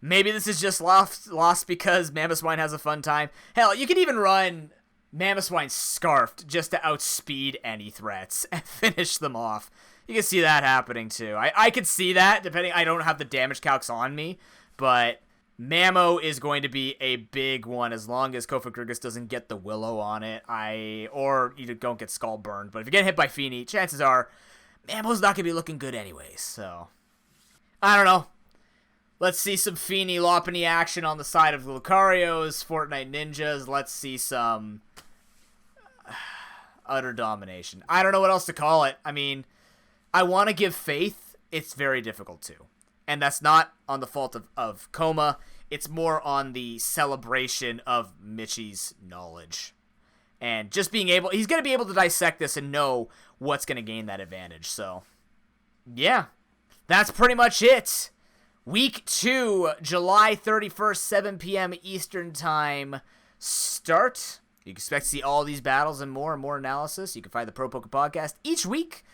maybe this is just lost because Mamoswine has a fun time. Hell, you could even run Mamoswine scarfed just to outspeed any threats and finish them off. You can see that happening too. I could see that, depending. I don't have the damage calcs on me, but Mamo is going to be a big one as long as Kofagrigus doesn't get the Willow on it. Or you don't get Skull Burned. But if you get hit by Feeny, chances are Mamo's not going to be looking good anyways. So, I don't know. Let's see some Feeny Lopunny action on the side of the Lucario's Fortnite Ninjas. Let's see some utter domination. I don't know what else to call it. I mean, I want to give faith. It's very difficult to. And that's not on the fault of Coma. It's more on the celebration of Mitchie's knowledge. And just being able... He's going to be able to dissect this and know what's going to gain that advantage. So, yeah. That's pretty much it. Week 2, July 31st, 7 p.m. Eastern Time start. You can expect to see all these battles and more analysis. You can find the ProPokePodcast each week.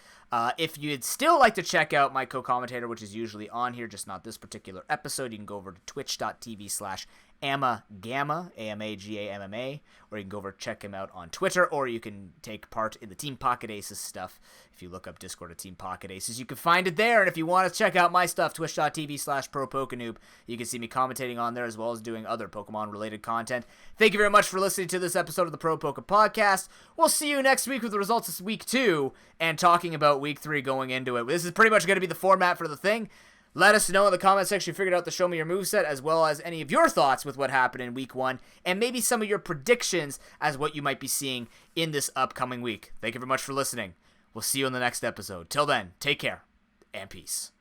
If you'd still like to check out my co-commentator, which is usually on here, just not this particular episode, you can go over to twitch.tv/AmaGamma, A-M-A-G-A-M-M-A, or you can go over and check him out on Twitter, or you can take part in the Team Pocket Aces stuff. If you look up Discord of Team Pocket Aces, you can find it there. And if you want to check out my stuff, twitch.tv/ProPokeNoob, you can see me commentating on there as well as doing other Pokemon-related content. Thank you very much for listening to this episode of the ProPokePodcast. We'll see you next week with the results of Week 2 and talking about Week 3 going into it. This is pretty much going to be the format for the thing. Let us know in the comment section if you figured out the Show Me Your Moveset, as well as any of your thoughts with what happened in Week 1, and maybe some of your predictions as what you might be seeing in this upcoming week. Thank you very much for listening. We'll see you in the next episode. Till then, take care, and peace.